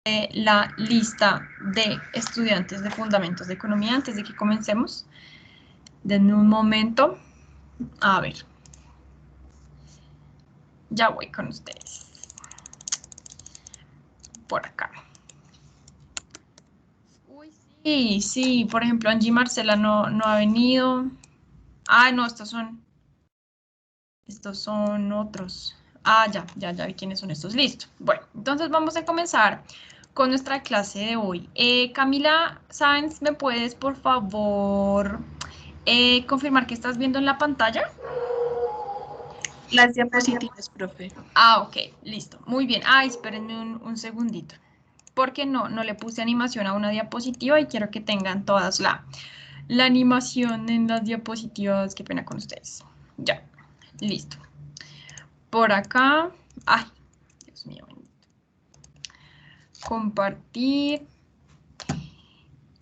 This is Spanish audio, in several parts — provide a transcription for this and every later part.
la lista de estudiantes de Fundamentos de Economía antes de que comencemos. Denme un momento. A ver. Ya voy con ustedes. Por acá. Uy, sí, por ejemplo, Angie Marcela no ha venido. Ah, no, estos son otros. Ah, ya vi quiénes son estos. Listo. Bueno, entonces vamos a comenzar con nuestra clase de hoy. Camila Sáenz, ¿me puedes, por favor, confirmar que estás viendo en la pantalla? Las diapositivas, profe. Ah, ok, listo. Muy bien. Ah, espérenme un segundito. Porque no le puse animación a una diapositiva y quiero que tengan todas la animación en las diapositivas. Qué pena con ustedes. Ya, listo. Por acá. Ay, Dios mío. Compartir.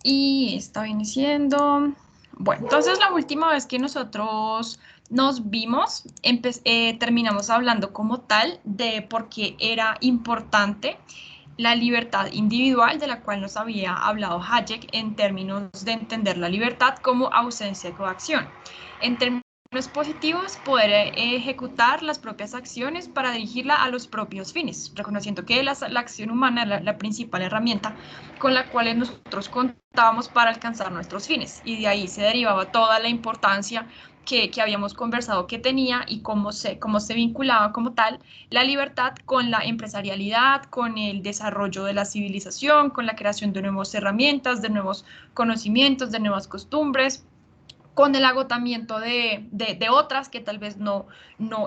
Y esta viene siendo... Bueno, entonces la última vez que nosotros nos vimos, terminamos hablando como tal de por qué era importante la libertad individual, de la cual nos había hablado Hayek en términos de entender la libertad como ausencia de coacción. En términos positivos, poder ejecutar las propias acciones para dirigirla a los propios fines, reconociendo que la acción humana es la principal herramienta con la cual nosotros contábamos para alcanzar nuestros fines, y de ahí se derivaba toda la importancia que habíamos conversado que tenía y cómo se vinculaba como tal la libertad con la empresarialidad, con el desarrollo de la civilización, con la creación de nuevas herramientas, de nuevos conocimientos, de nuevas costumbres, con el agotamiento de otras que tal vez no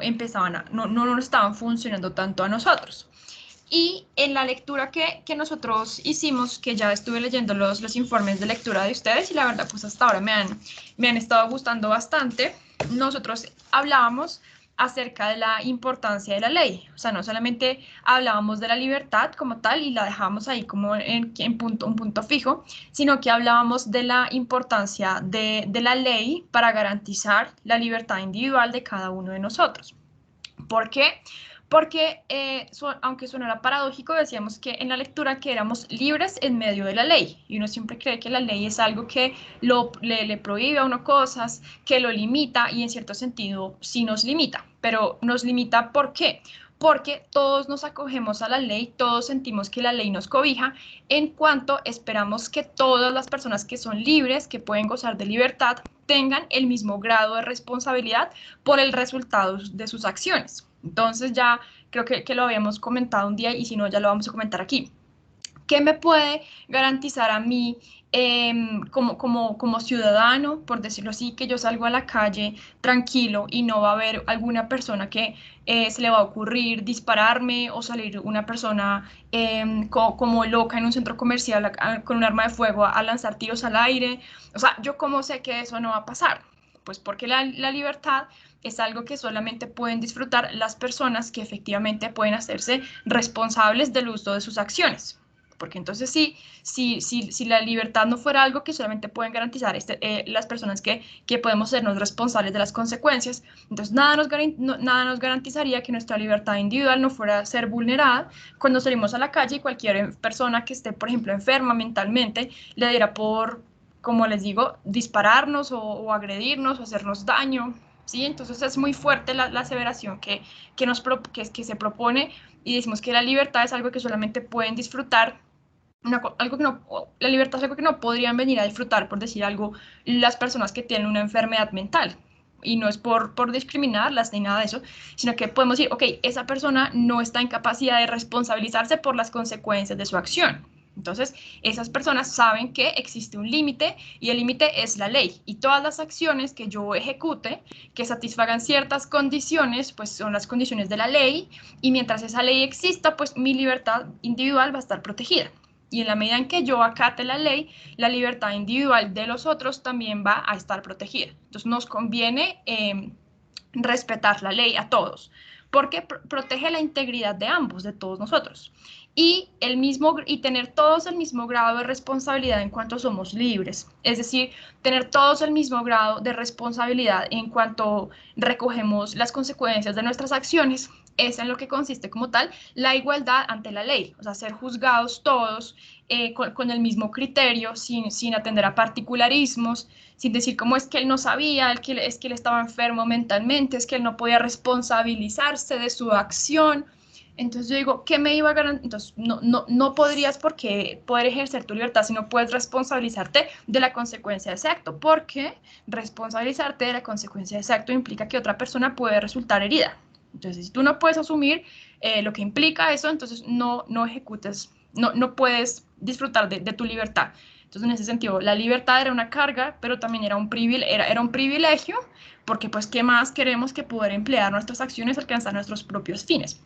empezaban no estaban funcionando tanto a nosotros. Y en la lectura que nosotros hicimos, que ya estuve leyendo los informes de lectura de ustedes y la verdad pues hasta ahora me han estado gustando bastante, nosotros hablábamos acerca de la importancia de la ley. O sea, no solamente hablábamos de la libertad como tal y la dejábamos ahí como un punto fijo, sino que hablábamos de la importancia de la ley para garantizar la libertad individual de cada uno de nosotros. ¿Por qué? Porque, aunque sonara paradójico, decíamos que en la lectura que éramos libres en medio de la ley. Y uno siempre cree que la ley es algo que le prohíbe a uno cosas, que lo limita y en cierto sentido sí nos limita. Pero nos limita ¿por qué? Porque todos nos acogemos a la ley, todos sentimos que la ley nos cobija, en cuanto esperamos que todas las personas que son libres, que pueden gozar de libertad, tengan el mismo grado de responsabilidad por el resultado de sus acciones. Entonces ya creo que lo habíamos comentado un día y si no ya lo vamos a comentar aquí. ¿Qué me puede garantizar a mí como ciudadano, por decirlo así, que yo salgo a la calle tranquilo y no va a haber alguna persona que se le va a ocurrir dispararme o salir una persona como loca en un centro comercial con un arma de fuego a lanzar tiros al aire? O sea, ¿yo cómo sé que eso no va a pasar? Pues porque la libertad es algo que solamente pueden disfrutar las personas que efectivamente pueden hacerse responsables del uso de sus acciones. Porque entonces si la libertad no fuera algo que solamente pueden garantizar las personas que podemos sernos responsables de las consecuencias, entonces nada nos garantizaría que nuestra libertad individual no fuera a ser vulnerada cuando salimos a la calle y cualquier persona que esté, por ejemplo, enferma mentalmente, le diera por, como les digo, dispararnos o agredirnos o hacernos daño. ¿Sí? Entonces es muy fuerte la aseveración que se propone y decimos que la libertad es algo que solamente pueden disfrutar algo que no, la libertad es algo que no podrían venir a disfrutar, por decir algo, las personas que tienen una enfermedad mental. Y no es por discriminarlas ni nada de eso, sino que podemos decir, ok, esa persona no está en capacidad de responsabilizarse por las consecuencias de su acción. Entonces, esas personas saben que existe un límite y el límite es la ley. Y todas las acciones que yo ejecute, que satisfagan ciertas condiciones, pues son las condiciones de la ley. Y mientras esa ley exista, pues mi libertad individual va a estar protegida. Y en la medida en que yo acate la ley, la libertad individual de los otros también va a estar protegida. Entonces nos conviene respetar la ley a todos, porque protege la integridad de ambos, de todos nosotros. Y tener todos el mismo grado de responsabilidad en cuanto somos libres. Es decir, tener todos el mismo grado de responsabilidad en cuanto recogemos las consecuencias de nuestras acciones es en lo que consiste como tal la igualdad ante la ley, o sea, ser juzgados todos con el mismo criterio, sin atender a particularismos, sin decir cómo es que él no sabía, es que él estaba enfermo mentalmente, es que él no podía responsabilizarse de su acción. Entonces yo digo, ¿qué me iba a garantizar? Entonces no podrías poder ejercer tu libertad si no puedes responsabilizarte de la consecuencia de ese acto, porque responsabilizarte de la consecuencia de ese acto implica que otra persona puede resultar herida. Entonces, si tú no puedes asumir lo que implica eso, entonces no ejecutes, no puedes disfrutar de tu libertad. Entonces, en ese sentido, la libertad era una carga, pero también era un privilegio, porque pues, ¿qué más queremos que poder emplear nuestras acciones, alcanzar nuestros propios fines?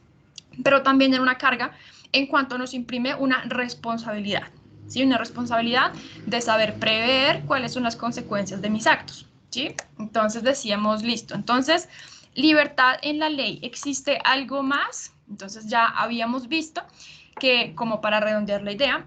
Pero también era una carga en cuanto nos imprime una responsabilidad, ¿sí? Una responsabilidad de saber prever cuáles son las consecuencias de mis actos, ¿sí? Entonces decíamos, listo, entonces, libertad en la ley, ¿existe algo más? Entonces ya habíamos visto que, como para redondear la idea,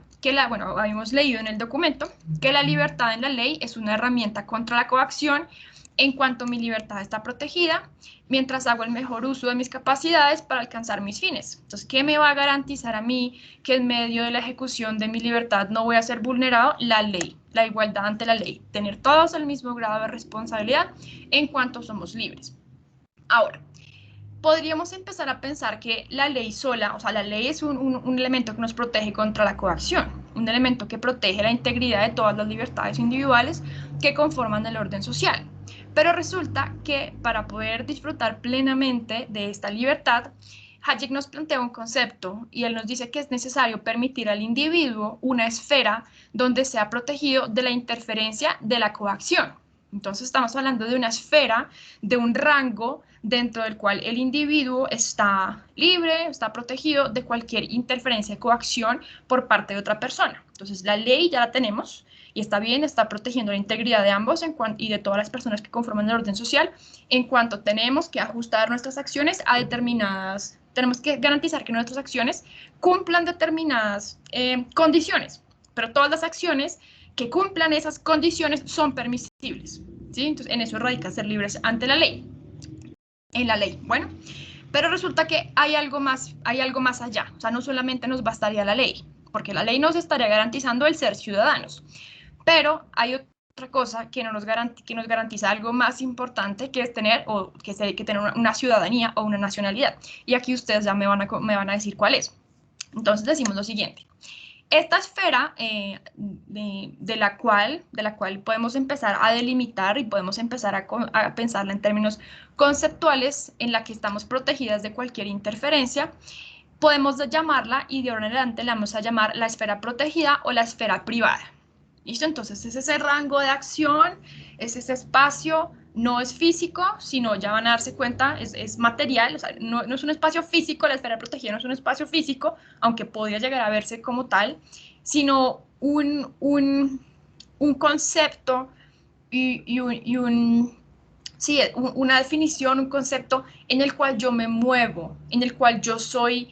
bueno, habíamos leído en el documento que la libertad en la ley es una herramienta contra la coacción en cuanto mi libertad está protegida, mientras hago el mejor uso de mis capacidades para alcanzar mis fines. Entonces, ¿qué me va a garantizar a mí que en medio de la ejecución de mi libertad no voy a ser vulnerado? La ley, la igualdad ante la ley, tener todos el mismo grado de responsabilidad en cuanto somos libres. Ahora, podríamos empezar a pensar que la ley sola, o sea, la ley es un elemento que nos protege contra la coacción, un elemento que protege la integridad de todas las libertades individuales que conforman el orden social. Pero resulta que para poder disfrutar plenamente de esta libertad, Hayek nos plantea un concepto y él nos dice que es necesario permitir al individuo una esfera donde sea protegido de la interferencia de la coacción. Entonces estamos hablando de una esfera, de un rango dentro del cual el individuo está libre, está protegido de cualquier interferencia o coacción por parte de otra persona. Entonces la ley ya la tenemos y está bien, está protegiendo la integridad de ambos y de todas las personas que conforman el orden social, en cuanto tenemos que ajustar nuestras acciones a determinadas, tenemos que garantizar que nuestras acciones cumplan determinadas condiciones, pero todas las acciones que cumplan esas condiciones son permisibles, ¿sí? Entonces, en eso radica ser libres ante la ley, en la ley. Bueno, pero resulta que hay algo más allá, o sea, no solamente nos bastaría la ley, porque la ley nos estaría garantizando el ser ciudadanos, pero hay otra cosa que nos garantiza algo más importante, que es tener, tener una ciudadanía o una nacionalidad. Y aquí ustedes ya me van a decir cuál es. Entonces decimos lo siguiente. Esta esfera de la cual podemos empezar a delimitar y podemos empezar a pensarla en términos conceptuales, en la que estamos protegidas de cualquier interferencia, podemos llamarla, y de ahora en adelante la vamos a llamar la esfera protegida o la esfera privada. ¿Listo? Entonces es ese rango de acción, es ese espacio, no es físico, sino ya van a darse cuenta, es material, o sea, no es un espacio físico, la esfera protegida no es un espacio físico, aunque podría llegar a verse como tal, sino un concepto sí, una definición, un concepto en el cual yo me muevo, en el cual yo soy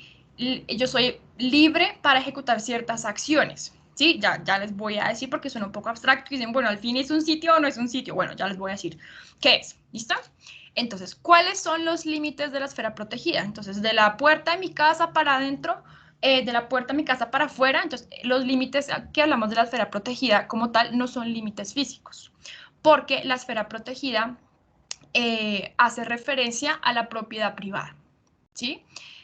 libre para ejecutar ciertas acciones. Sí, ya les voy a decir porque suena un poco abstracto y dicen, bueno, al fin es un sitio o no es un sitio. Bueno, ya les voy a decir qué es. ¿Listo? Entonces, ¿cuáles son los límites de la esfera protegida? Entonces, de la puerta de mi casa para adentro, de la puerta de mi casa para afuera, entonces los límites que hablamos de la esfera protegida como tal no son límites físicos, porque la esfera protegida hace referencia a la propiedad privada, ¿sí?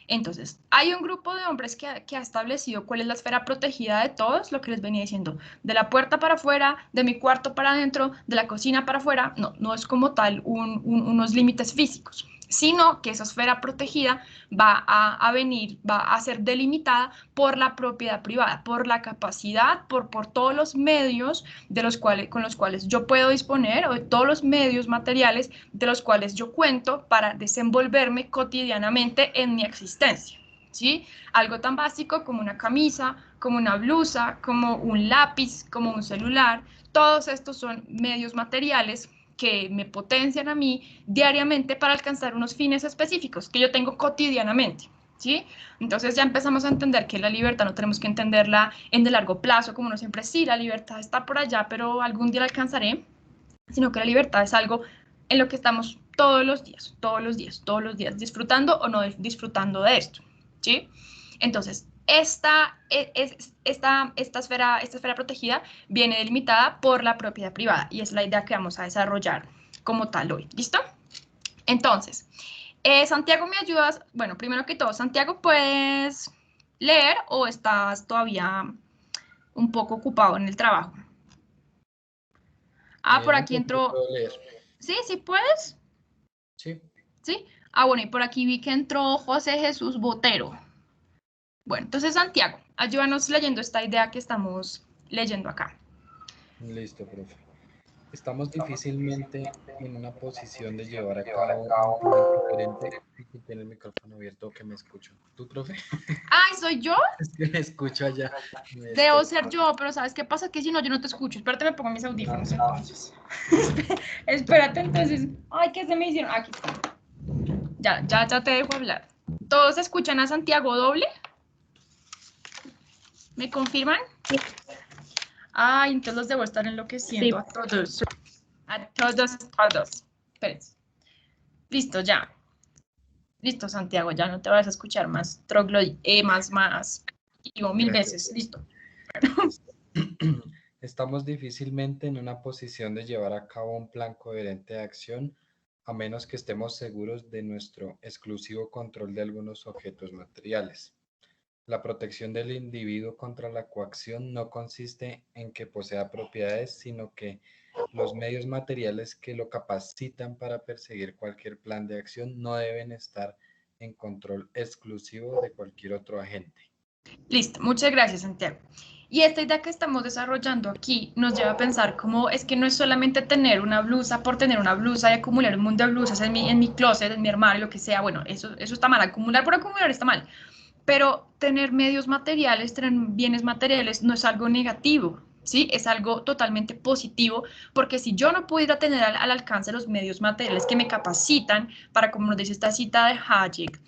Entonces, hay un grupo de hombres que ha establecido cuál es la esfera protegida de todos, lo que les venía diciendo, de la puerta para afuera, de mi cuarto para adentro, de la cocina para afuera, no es como tal unos límites físicos, sino que esa esfera protegida va a ser delimitada por la propiedad privada, por la capacidad, por todos los medios con los cuales yo puedo disponer, o de todos los medios materiales de los cuales yo cuento para desenvolverme cotidianamente en mi existencia, ¿sí? Algo tan básico como una camisa, como una blusa, como un lápiz, como un celular, todos estos son medios materiales que me potencian a mí diariamente para alcanzar unos fines específicos que yo tengo cotidianamente, ¿sí? Entonces ya empezamos a entender que la libertad no tenemos que entenderla en de largo plazo, como uno siempre, sí, la libertad está por allá, pero algún día la alcanzaré, sino que la libertad es algo en lo que estamos todos los días, todos los días, todos los días, disfrutando o no disfrutando de esto, ¿sí? Entonces, esta esfera protegida viene delimitada por la propiedad privada y es la idea que vamos a desarrollar como tal hoy, ¿listo? Entonces, Santiago, ¿me ayudas? Bueno, primero que todo, Santiago, ¿puedes leer o estás todavía un poco ocupado en el trabajo? Por aquí No, entró... puedo leer. ¿Sí? ¿Sí puedes? Sí. ¿Sí? Bueno, y por aquí vi que entró José Jesús Botero. Bueno, entonces, Santiago, ayúdanos leyendo esta idea que estamos leyendo acá. Listo, profe. Estamos difícilmente en una posición de llevar a cabo un plan coherente. Y tiene el micrófono abierto que me escucho. ¿Tú, profe? ¡Ay, soy yo! Es que me escucho allá. Debo ser yo, pero ¿sabes qué pasa? Que si no, yo no te escucho. Espérate, me pongo mis audífonos entonces. Espérate, entonces. Ay, ¿qué se me hicieron? Aquí está. Ya te dejo hablar. ¿Todos escuchan a Santiago doble? ¿Me confirman? Sí. Ay, entonces los debo estar enloqueciendo a todos. A todos. Espérense. Listo, ya. Listo, Santiago, ya no te vas a escuchar más más. Digo, 1000 veces. Listo. Listo. Estamos difícilmente en una posición de llevar a cabo un plan coherente de acción, a menos que estemos seguros de nuestro exclusivo control de algunos objetos materiales. La protección del individuo contra la coacción no consiste en que posea propiedades, sino que los medios materiales que lo capacitan para perseguir cualquier plan de acción no deben estar en control exclusivo de cualquier otro agente. Listo, muchas gracias, Santiago. Y esta idea que estamos desarrollando aquí nos lleva a pensar cómo es que no es solamente tener una blusa por tener una blusa y acumular un mundo de blusas en mi closet, en mi armario, lo que sea. Bueno, eso está mal. Acumular por acumular está mal. Pero tener medios materiales, tener bienes materiales no es algo negativo, ¿sí? Es algo totalmente positivo, porque si yo no pudiera tener al alcance los medios materiales que me capacitan para, como nos dice esta cita de Hayek,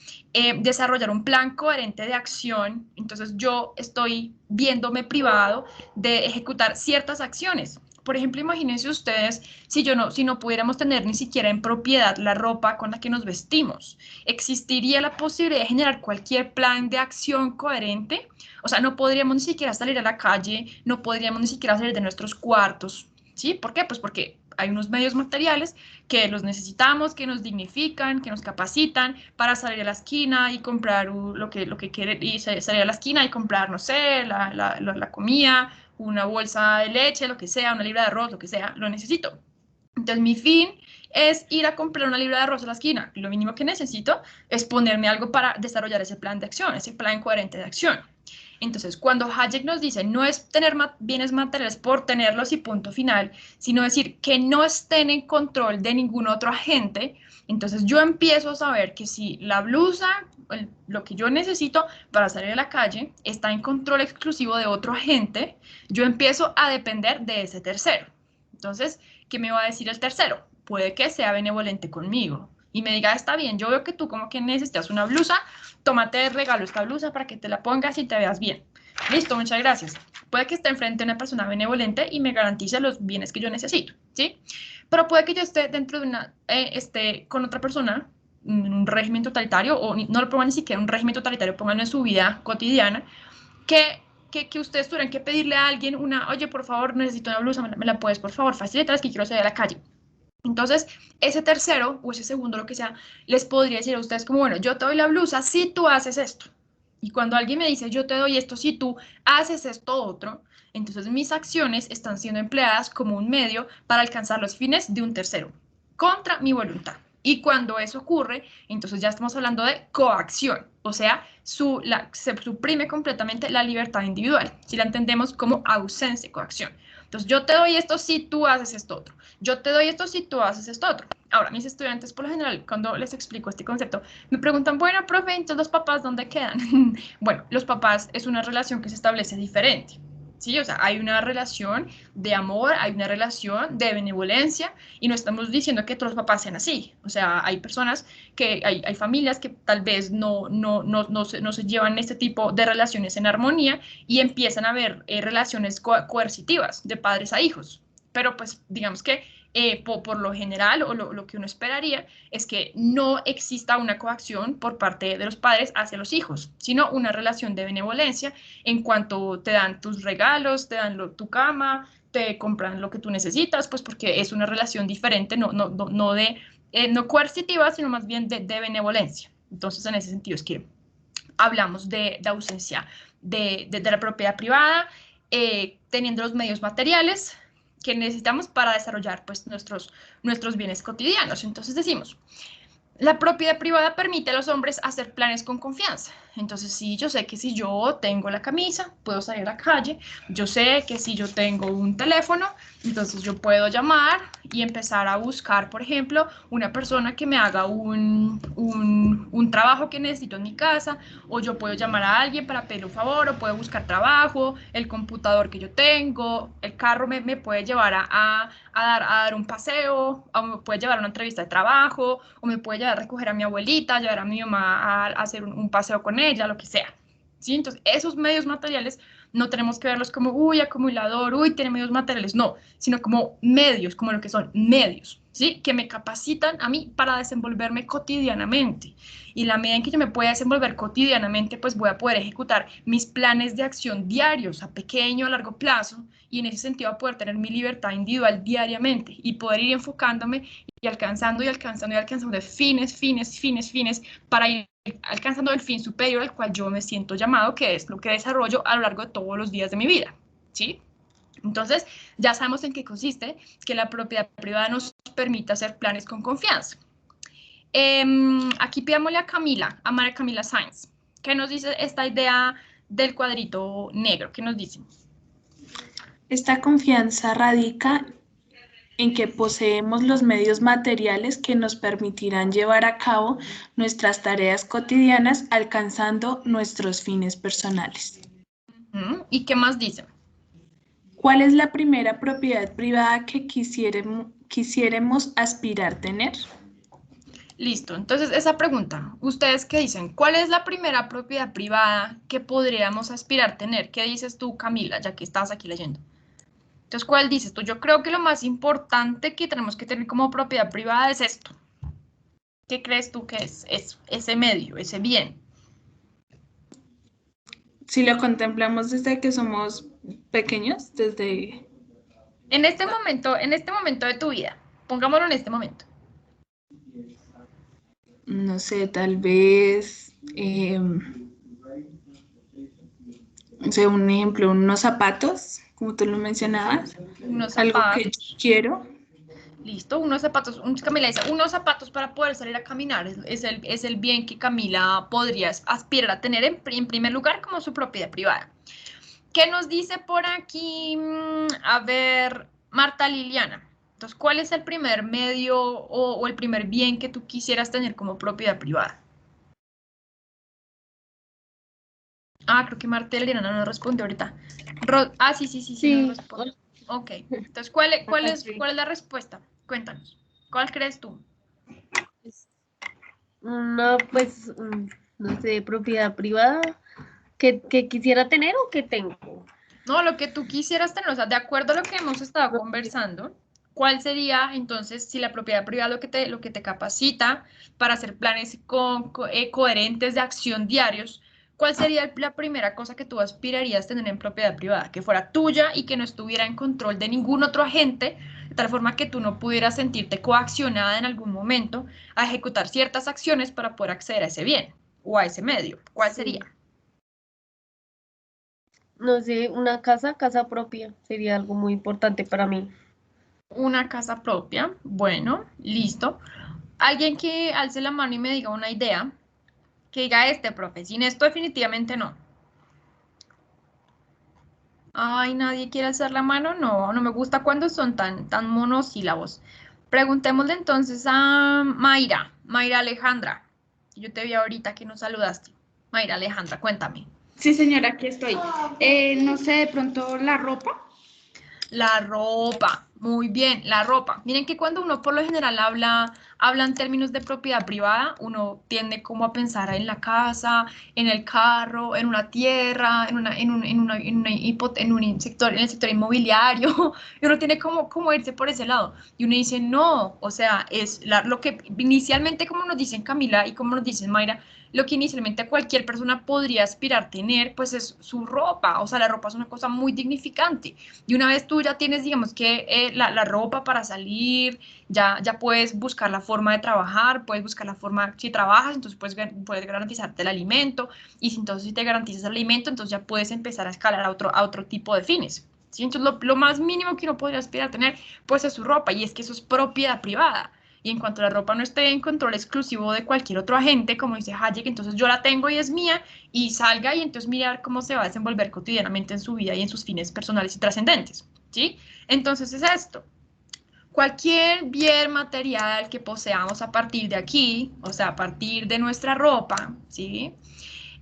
desarrollar un plan coherente de acción, entonces yo estoy viéndome privado de ejecutar ciertas acciones. Por ejemplo, imagínense ustedes si no pudiéramos tener ni siquiera en propiedad la ropa con la que nos vestimos. ¿Existiría la posibilidad de generar cualquier plan de acción coherente? O sea, no podríamos ni siquiera salir a la calle, no podríamos ni siquiera salir de nuestros cuartos, ¿sí? ¿Por qué? Pues porque hay unos medios materiales que los necesitamos, que nos dignifican, que nos capacitan para salir a la esquina y comprar lo que quiere, y salir a la esquina y comprar, no sé, la comida, una bolsa de leche, lo que sea, una libra de arroz, lo que sea, lo necesito. Entonces, mi fin es ir a comprar una libra de arroz a la esquina. Lo mínimo que necesito es ponerme algo para desarrollar ese plan de acción, ese plan coherente de acción. Entonces, cuando Hayek nos dice no es tener bienes materiales por tenerlos y punto final, sino decir que no estén en control de ningún otro agente, entonces yo empiezo a saber que si la blusa, lo que yo necesito para salir a la calle, está en control exclusivo de otro agente, yo empiezo a depender de ese tercero. Entonces, ¿qué me va a decir el tercero? Puede que sea benevolente conmigo y me diga, está bien, yo veo que tú como que necesitas una blusa, tómate de regalo esta blusa para que te la pongas y te veas bien. Listo, muchas gracias. Puede que esté enfrente de una persona benevolente y me garantice los bienes que yo necesito, ¿sí? Pero puede que yo esté dentro de esté con otra persona en un régimen totalitario, o no lo pongan ni siquiera un régimen totalitario, pónganlo en su vida cotidiana, que ustedes tuvieran que pedirle a alguien oye, por favor, necesito una blusa, me la puedes, por favor, facilitar, es que quiero salir a la calle. Entonces, ese tercero o ese segundo, lo que sea, les podría decir a ustedes como, bueno, yo te doy la blusa si tú haces esto. Y cuando alguien me dice, yo te doy esto si tú haces esto otro, entonces mis acciones están siendo empleadas como un medio para alcanzar los fines de un tercero, contra mi voluntad. Y cuando eso ocurre, entonces ya estamos hablando de coacción, o sea, se suprime completamente la libertad individual, si la entendemos como ausencia de coacción. Entonces, yo te doy esto si tú haces esto otro. Yo te doy esto si tú haces esto otro. Ahora, mis estudiantes, por lo general, cuando les explico este concepto, me preguntan, bueno, profe, entonces los papás, ¿dónde quedan? Bueno, los papás es una relación que se establece diferente. ¿Sí? O sea, hay una relación de amor, hay una relación de benevolencia y no estamos diciendo que todos los papás sean así. O sea, hay personas hay familias que tal vez no se llevan este tipo de relaciones en armonía y empiezan a haber relaciones coercitivas de padres a hijos. Pero pues digamos que por lo general, o lo que uno esperaría, es que no exista una coacción por parte de los padres hacia los hijos, sino una relación de benevolencia en cuanto te dan tus regalos, te dan tu cama, te compran lo que tú necesitas, pues porque es una relación diferente, no coercitiva, sino más bien de benevolencia. Entonces, en ese sentido es que hablamos de ausencia de la propiedad privada, teniendo los medios materiales que necesitamos para desarrollar pues, nuestros bienes cotidianos. Entonces decimos, la propiedad privada permite a los hombres hacer planes con confianza. Entonces, sí, yo sé que si yo tengo la camisa, puedo salir a la calle. Yo sé que si yo tengo un teléfono, entonces yo puedo llamar y empezar a buscar, por ejemplo, una persona que me haga un trabajo que necesito en mi casa, o yo puedo llamar a alguien para pedir un favor, o puedo buscar trabajo, el computador que yo tengo, el carro me puede llevar a dar un paseo, o me puede llevar a una entrevista de trabajo, o me puede llevar a recoger a mi abuelita, llevar a mi mamá a hacer un paseo con ella, lo que sea. ¿Sí? Entonces, esos medios materiales no tenemos que verlos como, uy, acumulador, uy, tiene medios materiales, no, sino como medios, como lo que son medios, ¿sí? Que me capacitan a mí para desenvolverme cotidianamente. Y la medida en que yo me pueda desenvolver cotidianamente, pues voy a poder ejecutar mis planes de acción diarios, a pequeño, a largo plazo, y en ese sentido a poder tener mi libertad individual diariamente y poder ir enfocándome y alcanzando y alcanzando y alcanzando de fines para ir alcanzando el fin superior al cual yo me siento llamado, que es lo que desarrollo a lo largo de todos los días de mi vida, ¿sí? Entonces, ya sabemos en qué consiste que la propiedad privada nos permite hacer planes con confianza. Aquí pidámosle a María Camila Sáenz, ¿qué nos dice esta idea del cuadrito negro? ¿Qué nos dice? Esta confianza radica en que poseemos los medios materiales que nos permitirán llevar a cabo nuestras tareas cotidianas alcanzando nuestros fines personales. ¿Y qué más dice? ¿Cuál es la primera propiedad privada que quisiéramos aspirar tener? Listo, entonces esa pregunta, ¿ustedes qué dicen? ¿Cuál es la primera propiedad privada que podríamos aspirar tener? ¿Qué dices tú, Camila, ya que estás aquí leyendo? Entonces, ¿cuál dices tú? Yo creo que lo más importante que tenemos que tener como propiedad privada es esto. ¿Qué crees tú que es eso? Ese medio, ese bien. Si lo contemplamos desde que somos pequeños, desde... En este momento de tu vida, pongámoslo en este momento. No sé, tal vez, o sea, un ejemplo, unos zapatos, como tú lo mencionabas, Unos algo que yo zapatos. quiero. Listo, unos zapatos, Camila dice, unos zapatos para poder salir a caminar es el bien que Camila podría aspirar a tener en primer lugar como su propiedad privada. ¿Qué nos dice por aquí? A ver, Marta Liliana. Entonces, ¿cuál es el primer medio o el primer bien que tú quisieras tener como propiedad privada? Ah, creo que Marta Liliana no respondió ahorita. Sí, no Sí, respondió. Ok, entonces, ¿cuál es la respuesta? Cuéntanos. ¿Cuál crees tú? pues, una, pues, no sé, propiedad privada que quisiera tener o que tengo. No, lo que tú quisieras tener, o sea, de acuerdo a lo que hemos estado conversando, ¿cuál sería entonces si la propiedad privada lo que te capacita para hacer planes coherentes de acción diarios? ¿Cuál sería la primera cosa que tú aspirarías a tener en propiedad privada? Que fuera tuya y que no estuviera en control de ningún otro agente, de tal forma que tú no pudieras sentirte coaccionada en algún momento a ejecutar ciertas acciones para poder acceder a ese bien o a ese medio. ¿Cuál Sí. sería? No sé, una casa propia sería algo muy importante para mí. Una casa propia, bueno, listo. Alguien que alce la mano y me diga una idea, que diga profe, sin esto definitivamente no. Ay, nadie quiere alzar la mano, no, no me gusta cuando son tan monosílabos. Preguntémosle entonces a Mayra Alejandra. Yo te vi ahorita que nos saludaste. Mayra Alejandra, cuéntame. Sí, señora, aquí estoy. No sé, de pronto la ropa. La ropa, muy bien, la ropa. Miren que cuando uno por lo general habla en términos de propiedad privada, uno tiende como a pensar en la casa, en el carro, en una tierra, en un sector, en el sector inmobiliario, y uno tiene como irse por ese lado. Y uno dice, no, o sea, lo que inicialmente, como nos dicen Camila y como nos dicen Mayra, lo que inicialmente cualquier persona podría aspirar a tener, pues es su ropa, o sea, la ropa es una cosa muy dignificante. Y una vez tú ya tienes, digamos que la ropa para salir, ya puedes buscar la forma de trabajar, puedes buscar la forma, si trabajas, entonces puedes garantizarte el alimento, y si entonces si te garantizas el alimento, entonces ya puedes empezar a escalar a otro tipo de fines. ¿Sí? Entonces lo más mínimo que uno podría aspirar a tener, pues es su ropa, y es que eso es propiedad privada. Y en cuanto la ropa no esté en control exclusivo de cualquier otro agente, como dice Hayek, entonces yo la tengo y es mía, y salga y entonces mirar cómo se va a desenvolver cotidianamente en su vida y en sus fines personales y trascendentes, ¿sí? Entonces es esto. Cualquier bien material que poseamos a partir de aquí, o sea, a partir de nuestra ropa, ¿sí?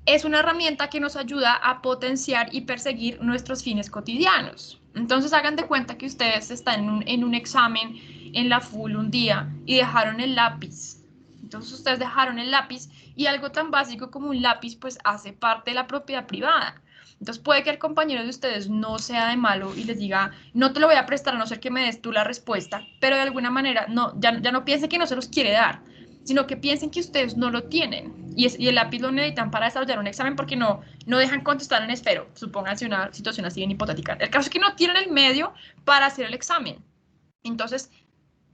Es una herramienta que nos ayuda a potenciar y perseguir nuestros fines cotidianos. Entonces hagan de cuenta que ustedes están en un examen en la full un día y dejaron el lápiz. Entonces ustedes dejaron el lápiz y algo tan básico como un lápiz pues hace parte de la propiedad privada. Entonces puede que el compañero de ustedes no sea de malo y les diga, no te lo voy a prestar a no ser que me des tú la respuesta, pero de alguna manera no, ya no piense que no se los quiere dar, sino que piensen que ustedes no lo tienen y el lápiz lo necesitan para desarrollar un examen porque no dejan contestar en esfero, supónganse una situación así bien hipotética. El caso es que no tienen el medio para hacer el examen. Entonces,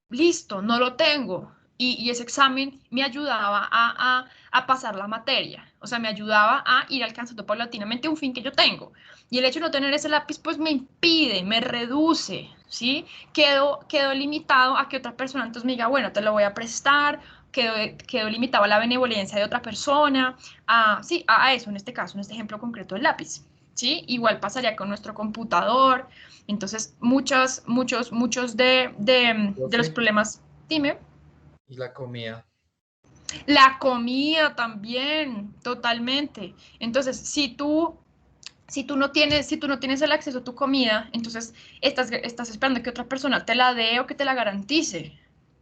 listo, no lo tengo. Y ese examen me ayudaba a pasar la materia, o sea, me ayudaba a ir alcanzando paulatinamente un fin que yo tengo. Y el hecho de no tener ese lápiz, pues me impide, me reduce, ¿sí? Quedo limitado a que otra persona entonces me diga, bueno, te lo voy a prestar, quedo limitado a la benevolencia de otra persona, sí, a eso en este caso, en este ejemplo concreto del lápiz, ¿sí? Igual pasaría con nuestro computador. Entonces, muchos de los Profe, problemas, dime, y la comida. la comida también, totalmente. Entonces, si tú no tienes el acceso a tu comida, entonces estás esperando que otra persona te la dé o que te la garantice,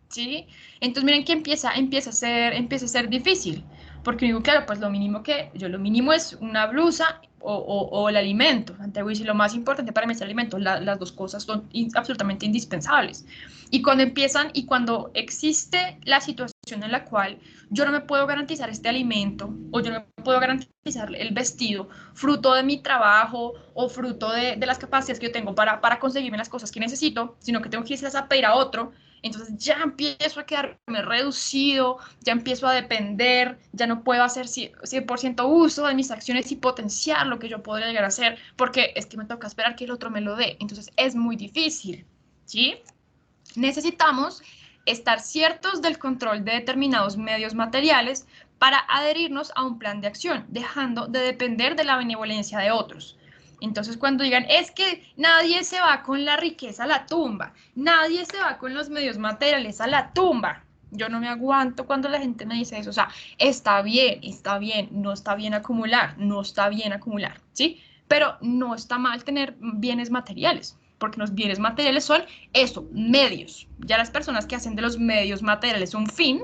¿sí? Entonces, miren que empieza a ser difícil, porque digo, claro, pues lo mínimo es una blusa o el alimento. Santiago dice, lo más importante para mí es el alimento, las dos cosas son absolutamente indispensables. Y cuando existe la situación en la cual yo no me puedo garantizar este alimento o yo no me puedo garantizar el vestido, fruto de mi trabajo o fruto de las capacidades que yo tengo para conseguirme las cosas que necesito, sino que tengo que irse a pedir a otro, entonces ya empiezo a quedarme reducido, ya empiezo a depender, ya no puedo hacer 100% uso de mis acciones y potenciar lo que yo podría llegar a hacer, porque es que me toca esperar que el otro me lo dé. Entonces es muy difícil, ¿sí? Necesitamos estar ciertos del control de determinados medios materiales para adherirnos a un plan de acción, dejando de depender de la benevolencia de otros. Entonces, cuando digan, es que nadie se va con la riqueza a la tumba, nadie se va con los medios materiales a la tumba. Yo no me aguanto cuando la gente me dice eso. O sea, está bien, no está bien acumular, no está bien acumular, ¿sí? Pero no está mal tener bienes materiales, porque los bienes materiales son eso, medios. Ya las personas que hacen de los medios materiales un fin,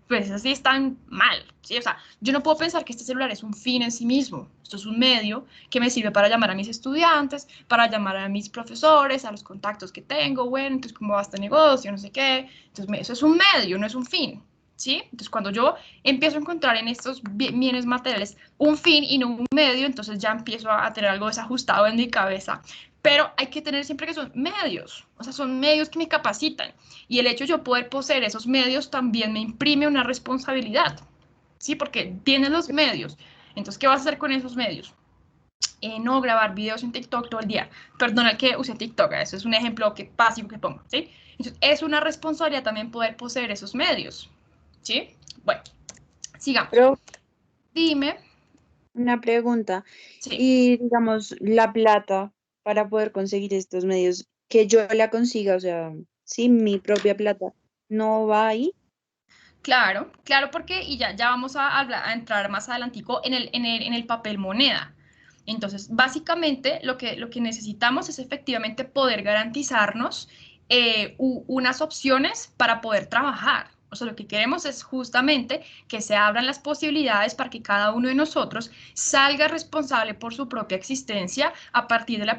pues así están mal, ¿sí? O sea, yo no puedo pensar que este celular es un fin en sí mismo. Esto es un medio que me sirve para llamar a mis estudiantes, para llamar a mis profesores, a los contactos que tengo, bueno, entonces cómo va este negocio, no sé qué. Entonces, eso es un medio, no es un fin, ¿sí? Entonces, cuando yo empiezo a encontrar en estos bienes materiales un fin y no un medio, entonces ya empiezo a tener algo desajustado en mi cabeza. Pero hay que tener siempre que son medios, o sea, son medios que me capacitan. Y el hecho de yo poder poseer esos medios también me imprime una responsabilidad, ¿sí? Porque tienes los medios. Entonces, ¿qué vas a hacer con esos medios? No grabar videos en TikTok todo el día. Perdona que use TikTok, eso es un ejemplo básico que pongo, ¿sí? Entonces, es una responsabilidad también poder poseer esos medios, ¿sí? Bueno, sigamos. Pero Dime, una pregunta, sí. y digamos, la plata para poder conseguir estos medios, que yo la consiga, o sea, sí, mi propia plata, ¿no va ahí? Claro, claro, porque y ya vamos a entrar más adelantico en el papel moneda. Entonces, básicamente lo que necesitamos es efectivamente poder garantizarnos unas opciones para poder trabajar, O sea, lo que queremos es justamente que se abran las posibilidades para que cada uno de nosotros salga responsable por su propia existencia a partir de la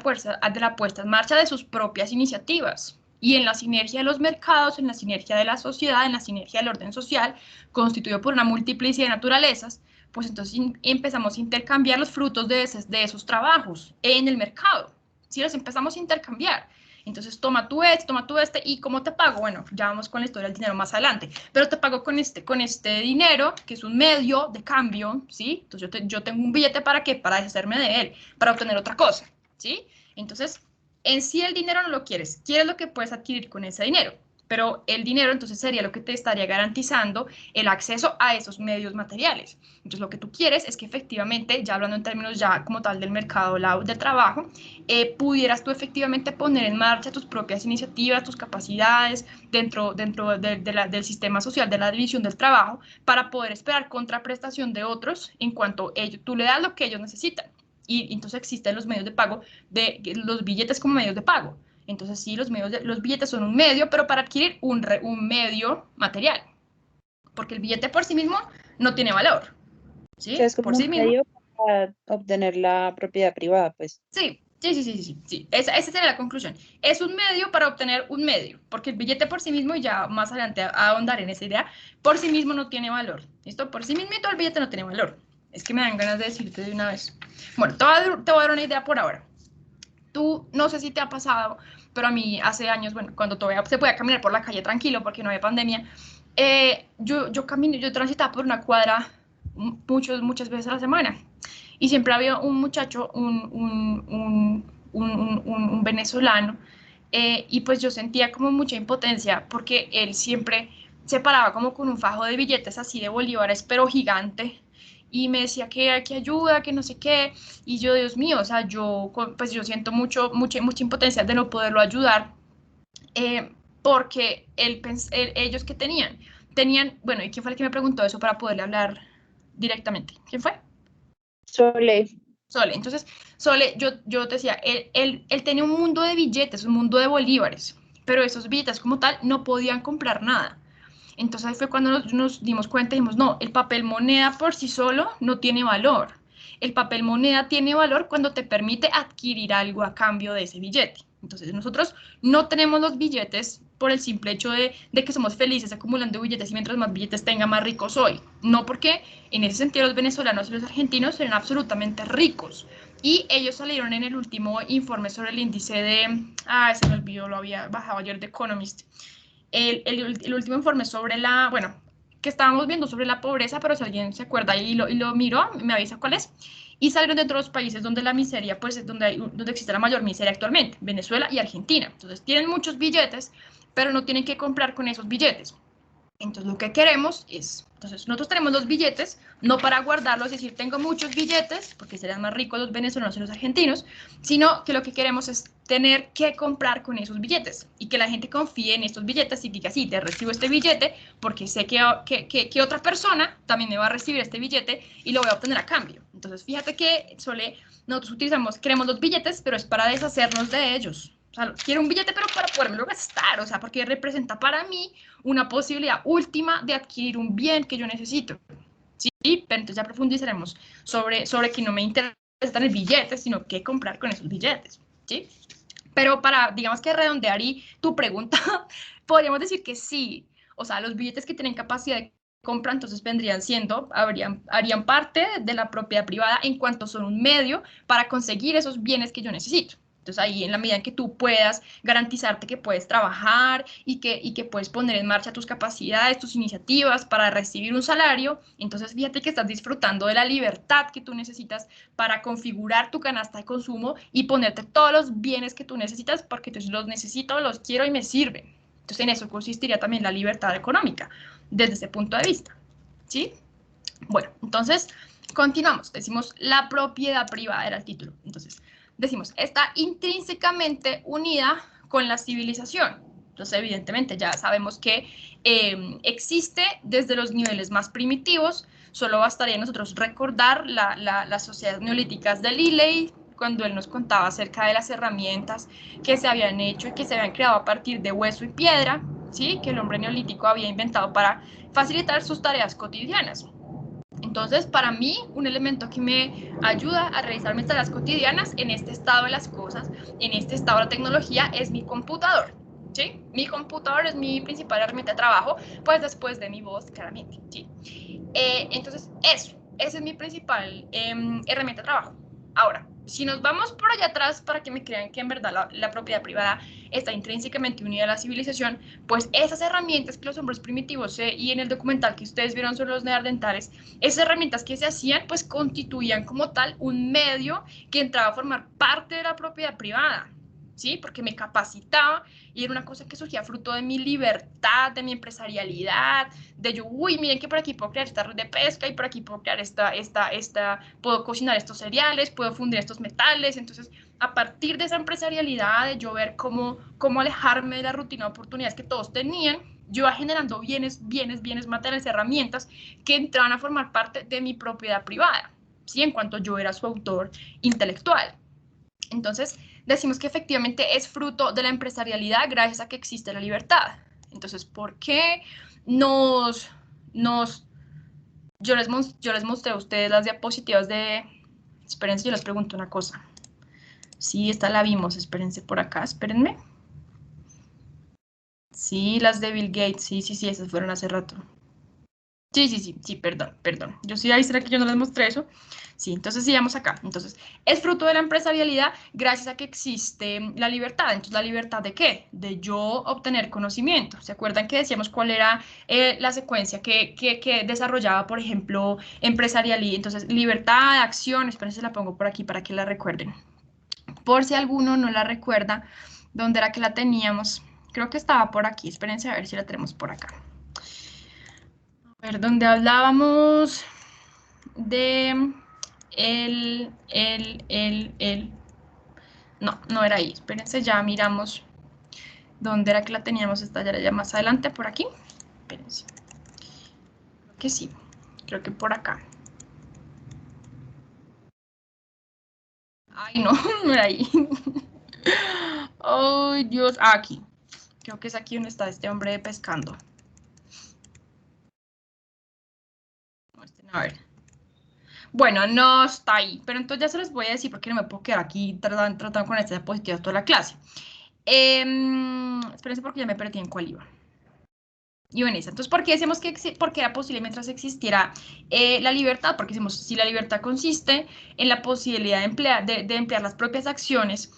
puesta en marcha de sus propias iniciativas. Y en la sinergia de los mercados, en la sinergia de la sociedad, en la sinergia del orden social, constituido por una multiplicidad de naturalezas, pues entonces empezamos a intercambiar los frutos de esos trabajos en el mercado. Si los empezamos a intercambiar. Entonces toma tú este, ¿y cómo te pago? Bueno, ya vamos con la historia del dinero más adelante, pero te pago con este dinero, que es un medio de cambio, ¿sí? Entonces yo tengo un billete, ¿para qué? Para deshacerme de él, para obtener otra cosa, ¿sí? Entonces, en sí el dinero no lo quieres lo que puedes adquirir con ese dinero, pero el dinero entonces sería lo que te estaría garantizando el acceso a esos medios materiales. Entonces lo que tú quieres es que efectivamente, ya hablando en términos ya como tal del mercado del trabajo, pudieras tú efectivamente poner en marcha tus propias iniciativas, tus capacidades dentro del sistema social de la división del trabajo para poder esperar contraprestación de otros en cuanto tú le das lo que ellos necesitan. Y entonces existen los medios de pago, los billetes como medios de pago. Entonces sí, los billetes son un medio, pero para adquirir un medio material. Porque el billete por sí mismo no tiene valor. ¿Sí? O sea, es como Por sí un mismo. medio para obtener la propiedad privada, pues. Sí. Esa sería la conclusión. Es un medio para obtener un medio, porque el billete por sí mismo, y ya más adelante ahondar en esa idea, por sí mismo no tiene valor. ¿Listo? Por sí mismo el billete no tiene valor. Es que me dan ganas de decirte de una vez. Bueno, te voy a dar una idea por ahora. Tú, no sé si te ha pasado, pero a mí hace años, bueno, cuando todavía se podía caminar por la calle tranquilo porque no había pandemia, yo transitaba por una cuadra muchas veces a la semana y siempre había un muchacho, un venezolano, y pues yo sentía como mucha impotencia porque él siempre se paraba como con un fajo de billetes así de bolívares, pero gigante, y me decía que ayuda, que no sé qué, y yo, Dios mío, o sea, pues yo siento mucha impotencia de no poderlo ayudar, porque ellos que tenían, bueno, ¿y quién fue el que me preguntó eso para poderle hablar directamente? ¿Quién fue? Sole. Sole. Entonces, Sole, yo te decía, él tenía un mundo de billetes, un mundo de bolívares, pero esos billetes como tal no podían comprar nada. Entonces ahí fue cuando nos dimos cuenta y dijimos, no, el papel moneda por sí solo no tiene valor. El papel moneda tiene valor cuando te permite adquirir algo a cambio de ese billete. Entonces nosotros no tenemos los billetes por el simple hecho de que somos felices acumulando billetes y mientras más billetes tenga, más rico soy. No, porque en ese sentido los venezolanos y los argentinos eran absolutamente ricos. Y ellos salieron en el último informe sobre el índice se me olvidó, lo había bajado ayer de Economist. El último informe sobre bueno, que estábamos viendo sobre la pobreza, pero si alguien se acuerda y lo miró, me avisa cuál es. Y salieron dentro de los países donde la miseria, pues es donde existe la mayor miseria actualmente, Venezuela y Argentina. Entonces tienen muchos billetes, pero no tienen que comprar con esos billetes. Entonces lo que queremos es, entonces nosotros tenemos los billetes, no para guardarlos y decir tengo muchos billetes, porque serían más ricos los venezolanos y los argentinos, sino que lo que queremos es tener que comprar con esos billetes y que la gente confíe en estos billetes y diga, sí, te recibo este billete porque sé que otra persona también me va a recibir este billete y lo voy a obtener a cambio. Entonces fíjate que nosotros queremos los billetes, pero es para deshacernos de ellos. O sea, quiero un billete, pero para podérmelo gastar, o sea, porque representa para mí una posibilidad última de adquirir un bien que yo necesito, ¿sí? Pero entonces ya profundizaremos sobre que no me interesa el billete, sino qué comprar con esos billetes, ¿sí? Pero digamos que redondear y tu pregunta, podríamos decir que sí, o sea, los billetes que tienen capacidad de compra, entonces harían parte de la propiedad privada en cuanto son un medio para conseguir esos bienes que yo necesito. Entonces ahí en la medida en que tú puedas garantizarte que puedes trabajar y que puedes poner en marcha tus capacidades, tus iniciativas para recibir un salario, entonces fíjate que estás disfrutando de la libertad que tú necesitas para configurar tu canasta de consumo y ponerte todos los bienes que tú necesitas porque entonces los necesito, los quiero y me sirven. Entonces en eso consistiría también la libertad económica desde ese punto de vista, ¿sí? Bueno, entonces continuamos. Decimos la propiedad privada era el título. Entonces decimos, está intrínsecamente unida con la civilización. Entonces, evidentemente, ya sabemos que existe desde los niveles más primitivos. Solo bastaría nosotros recordar las sociedades neolíticas de Lilley, cuando él nos contaba acerca de las herramientas que se habían hecho y que se habían creado a partir de hueso y piedra. ¿sí? Que el hombre neolítico había inventado para facilitar sus tareas cotidianas. Entonces, para mí, un elemento que me ayuda a realizar mis tareas cotidianas en este estado de las cosas, en este estado de la tecnología, es mi computador, ¿sí? Mi computador es mi principal herramienta de trabajo, pues después de mi voz, claramente, ¿sí? Entonces, esa es mi principal herramienta de trabajo. Ahora, si nos vamos por allá atrás para que me crean que en verdad la propiedad privada está intrínsecamente unida a la civilización, pues esas herramientas que los hombres primitivos y en el documental que ustedes vieron sobre los neandertales, esas herramientas que se hacían, pues constituían como tal un medio que entraba a formar parte de la propiedad privada, ¿sí? Porque me capacitaba y era una cosa que surgía fruto de mi libertad, de mi empresarialidad, de yo, uy, miren que por aquí puedo crear esta red de pesca y por aquí puedo crear puedo cocinar estos cereales, puedo fundir estos metales. Entonces, a partir de esa empresarialidad, de yo ver cómo alejarme de la rutina de oportunidades que todos tenían, yo iba generando bienes materiales, herramientas que entraban a formar parte de mi propiedad privada, ¿sí? En cuanto yo era su autor intelectual. Entonces, decimos que efectivamente es fruto de la empresarialidad gracias a que existe la libertad. Entonces, ¿por qué yo les mostré a ustedes las diapositivas de... Espérense, yo les pregunto una cosa. Sí, esta la vimos, espérense por acá, espérenme. Sí, las de Bill Gates, sí, esas fueron hace rato. Sí, perdón. Yo sí, ahí será que yo no les mostré eso. Sí, entonces sigamos acá. Entonces, es fruto de la empresarialidad gracias a que existe la libertad. Entonces, ¿la libertad de qué? De yo obtener conocimiento. ¿Se acuerdan que decíamos cuál era la secuencia que desarrollaba, por ejemplo, empresarialidad? Entonces, libertad, acción, espérense, la pongo por aquí para que la recuerden. Por si alguno no la recuerda, ¿dónde era que la teníamos? Creo que estaba por aquí. Espérense a ver si la tenemos por acá. A ver, donde hablábamos de no era ahí. Espérense, ya miramos dónde era que la teníamos. Esta ya más adelante, por aquí. Espérense. Creo que sí. Creo que por acá. Ay, no, no era ahí. Ay, Dios. Ah, aquí. Creo que es aquí donde está este hombre pescando. A ver. Bueno, no está ahí, pero entonces ya se los voy a decir porque no me puedo quedar aquí tratando con esta diapositiva toda la clase. Espérense porque ya me perdí en cuál iba. Y en esa. Entonces, ¿por qué decimos porque era posible mientras existiera la libertad? Porque decimos, si la libertad consiste en la posibilidad de emplear las propias acciones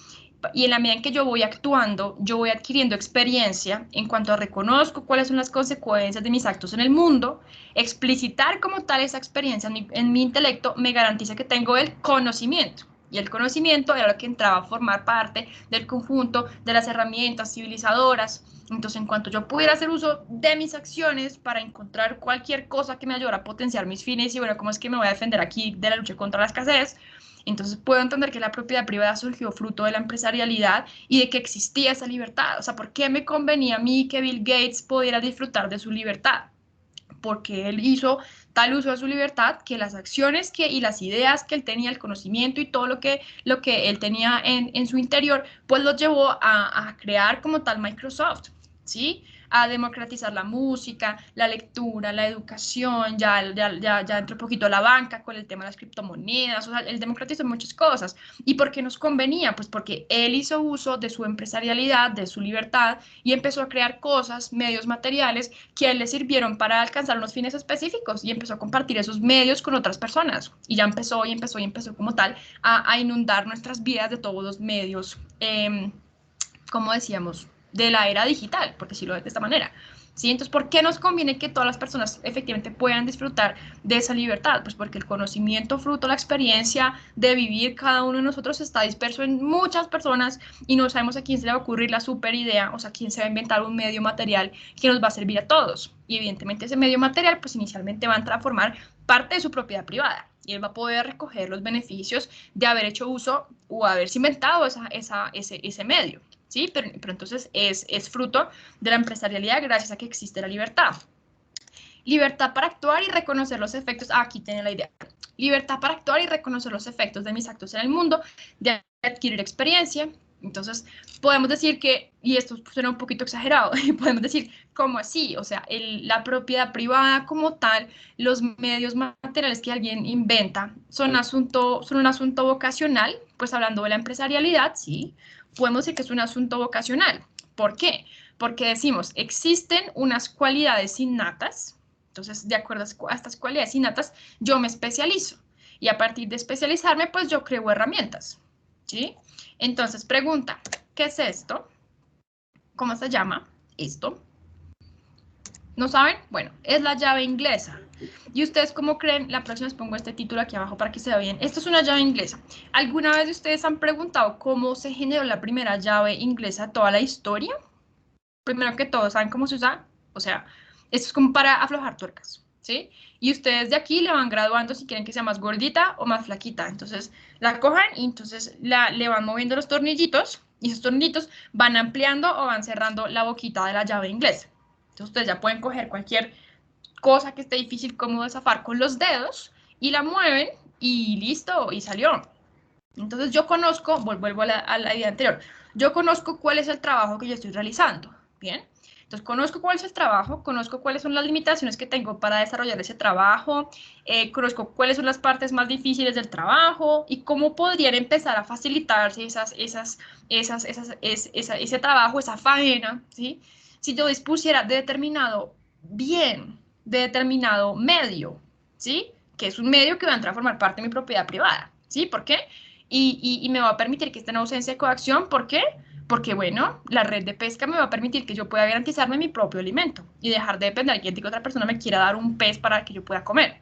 y en la medida en que yo voy actuando, yo voy adquiriendo experiencia en cuanto a reconozco cuáles son las consecuencias de mis actos en el mundo, explicitar como tal esa experiencia en mi intelecto me garantiza que tengo el conocimiento. Y el conocimiento era lo que entraba a formar parte del conjunto de las herramientas civilizadoras. Entonces, en cuanto yo pudiera hacer uso de mis acciones para encontrar cualquier cosa que me ayudara a potenciar mis fines y, bueno, ¿cómo es que me voy a defender aquí de la lucha contra la escasez? Entonces, puedo entender que la propiedad privada surgió fruto de la empresarialidad y de que existía esa libertad. O sea, ¿por qué me convenía a mí que Bill Gates pudiera disfrutar de su libertad? Porque él hizo tal uso de su libertad que las acciones y las ideas que él tenía, el conocimiento y todo lo que él tenía en su interior, pues lo llevó a crear como tal Microsoft, ¿sí? A democratizar la música, la lectura, la educación, ya entró un poquito la banca con el tema de las criptomonedas, o sea, él democratizó muchas cosas. ¿Y por qué nos convenía? Pues porque él hizo uso de su empresarialidad, de su libertad, y empezó a crear cosas, medios materiales, que a él le sirvieron para alcanzar unos fines específicos, y empezó a compartir esos medios con otras personas. Y ya empezó como tal a inundar nuestras vidas de todos los medios, como decíamos, de la era digital, por decirlo de esta manera. ¿Sí? Entonces, ¿por qué nos conviene que todas las personas efectivamente puedan disfrutar de esa libertad? Pues porque el conocimiento fruto, la experiencia de vivir cada uno de nosotros está disperso en muchas personas y no sabemos a quién se le va a ocurrir la super idea, o sea, quién se va a inventar un medio material que nos va a servir a todos. Y evidentemente ese medio material, pues inicialmente va a entrar a formar parte de su propiedad privada y él va a poder recoger los beneficios de haber hecho uso o haberse inventado ese medio. ¿Sí? Pero entonces es fruto de la empresarialidad gracias a que existe la libertad. Libertad para actuar y reconocer los efectos. Aquí tiene la idea. Libertad para actuar y reconocer los efectos de mis actos en el mundo, de adquirir experiencia, Entonces, podemos decir que, y esto suena un poquito exagerado, podemos decir, ¿cómo así? O sea, la propiedad privada como tal, los medios materiales que alguien inventa, son un asunto vocacional, pues hablando de la empresarialidad, sí, podemos decir que es un asunto vocacional. ¿Por qué? Porque decimos, existen unas cualidades innatas, entonces, de acuerdo a estas cualidades innatas, yo me especializo. Y a partir de especializarme, pues yo creo herramientas, ¿sí? Entonces, pregunta, ¿qué es esto? ¿Cómo se llama esto? ¿No saben? Bueno, es la llave inglesa. ¿Y ustedes cómo creen? La próxima les pongo este título aquí abajo para que se vea bien. Esto es una llave inglesa. ¿Alguna vez ustedes han preguntado cómo se generó la primera llave inglesa toda la historia? Primero que todo, ¿saben cómo se usa? O sea, esto es como para aflojar tuercas, ¿sí? Y ustedes de aquí le van graduando si quieren que sea más gordita o más flaquita. Entonces, la cojan y entonces le van moviendo los tornillitos y esos tornillitos van ampliando o van cerrando la boquita de la llave inglesa. Entonces, ustedes ya pueden coger cualquier cosa que esté difícil como de zafar con los dedos y la mueven y listo, y salió. Entonces, yo conozco, vuelvo a la idea anterior, yo conozco cuál es el trabajo que yo estoy realizando, ¿bien? Entonces, conozco cuál es el trabajo, conozco cuáles son las limitaciones que tengo para desarrollar ese trabajo, conozco cuáles son las partes más difíciles del trabajo y cómo podrían empezar a facilitarse ese trabajo, esa faena, ¿sí? Si yo dispusiera de determinado bien, de determinado medio, ¿sí? Que es un medio que va a entrar a formar parte de mi propiedad privada, ¿sí? ¿Por qué? Y me va a permitir que esté en ausencia de coacción, ¿por qué? Porque, bueno, la red de pesca me va a permitir que yo pueda garantizarme mi propio alimento y dejar de depender de que otra persona me quiera dar un pez para que yo pueda comer,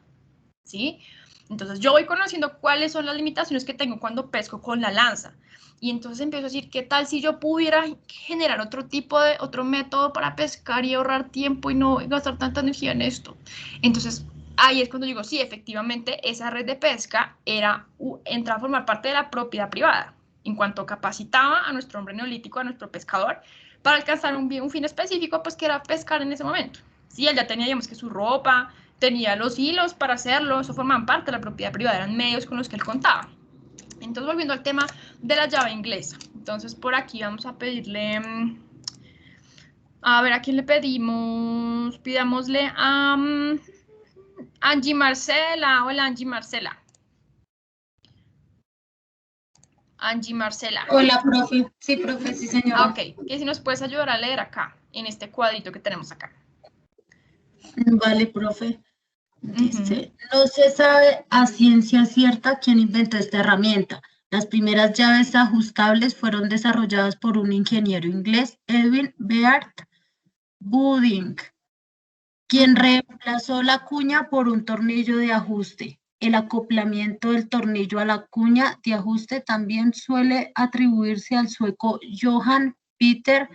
¿sí? Entonces, yo voy conociendo cuáles son las limitaciones que tengo cuando pesco con la lanza. Y entonces empiezo a decir, ¿qué tal si yo pudiera generar otro método para pescar y ahorrar tiempo y no gastar tanta energía en esto? Entonces, ahí es cuando digo, sí, efectivamente, esa red de pesca entraba a formar parte de la propiedad privada, en cuanto capacitaba a nuestro hombre neolítico, a nuestro pescador, para alcanzar un fin específico, pues que era pescar en ese momento. Sí, él ya tenía, digamos, que su ropa, tenía los hilos para hacerlo, eso formaban parte de la propiedad privada, eran medios con los que él contaba. Entonces, volviendo al tema de la llave inglesa. Entonces, por aquí vamos a pedirle, a ver, ¿a quién le pedimos? Pidámosle a Angie Marcela. Hola, Angie Marcela. Angie Marcela. Hola, profe. Sí, profe, sí, señora. Ok, que si nos puedes ayudar a leer acá, en este cuadrito que tenemos acá. Vale, profe. Dice, no se sabe a ciencia cierta quién inventó esta herramienta. Las primeras llaves ajustables fueron desarrolladas por un ingeniero inglés, Edwin Beard Budding, quien reemplazó la cuña por un tornillo de ajuste. El acoplamiento del tornillo a la cuña de ajuste también suele atribuirse al sueco Johan Peter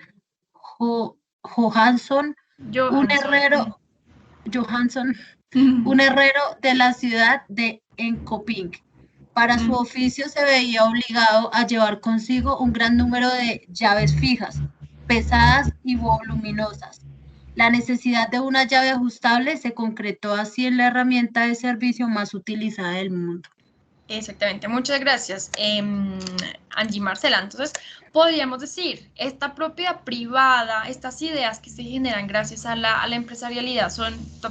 Johansson, un herrero de la ciudad de Enkoping. Para su oficio se veía obligado a llevar consigo un gran número de llaves fijas, pesadas y voluminosas. La necesidad de una llave ajustable se concretó así en la herramienta de servicio más utilizada del mundo. Exactamente, muchas gracias, Angie Marcela. Entonces, podríamos decir, esta propiedad privada, estas ideas que se generan gracias a la empresarialidad,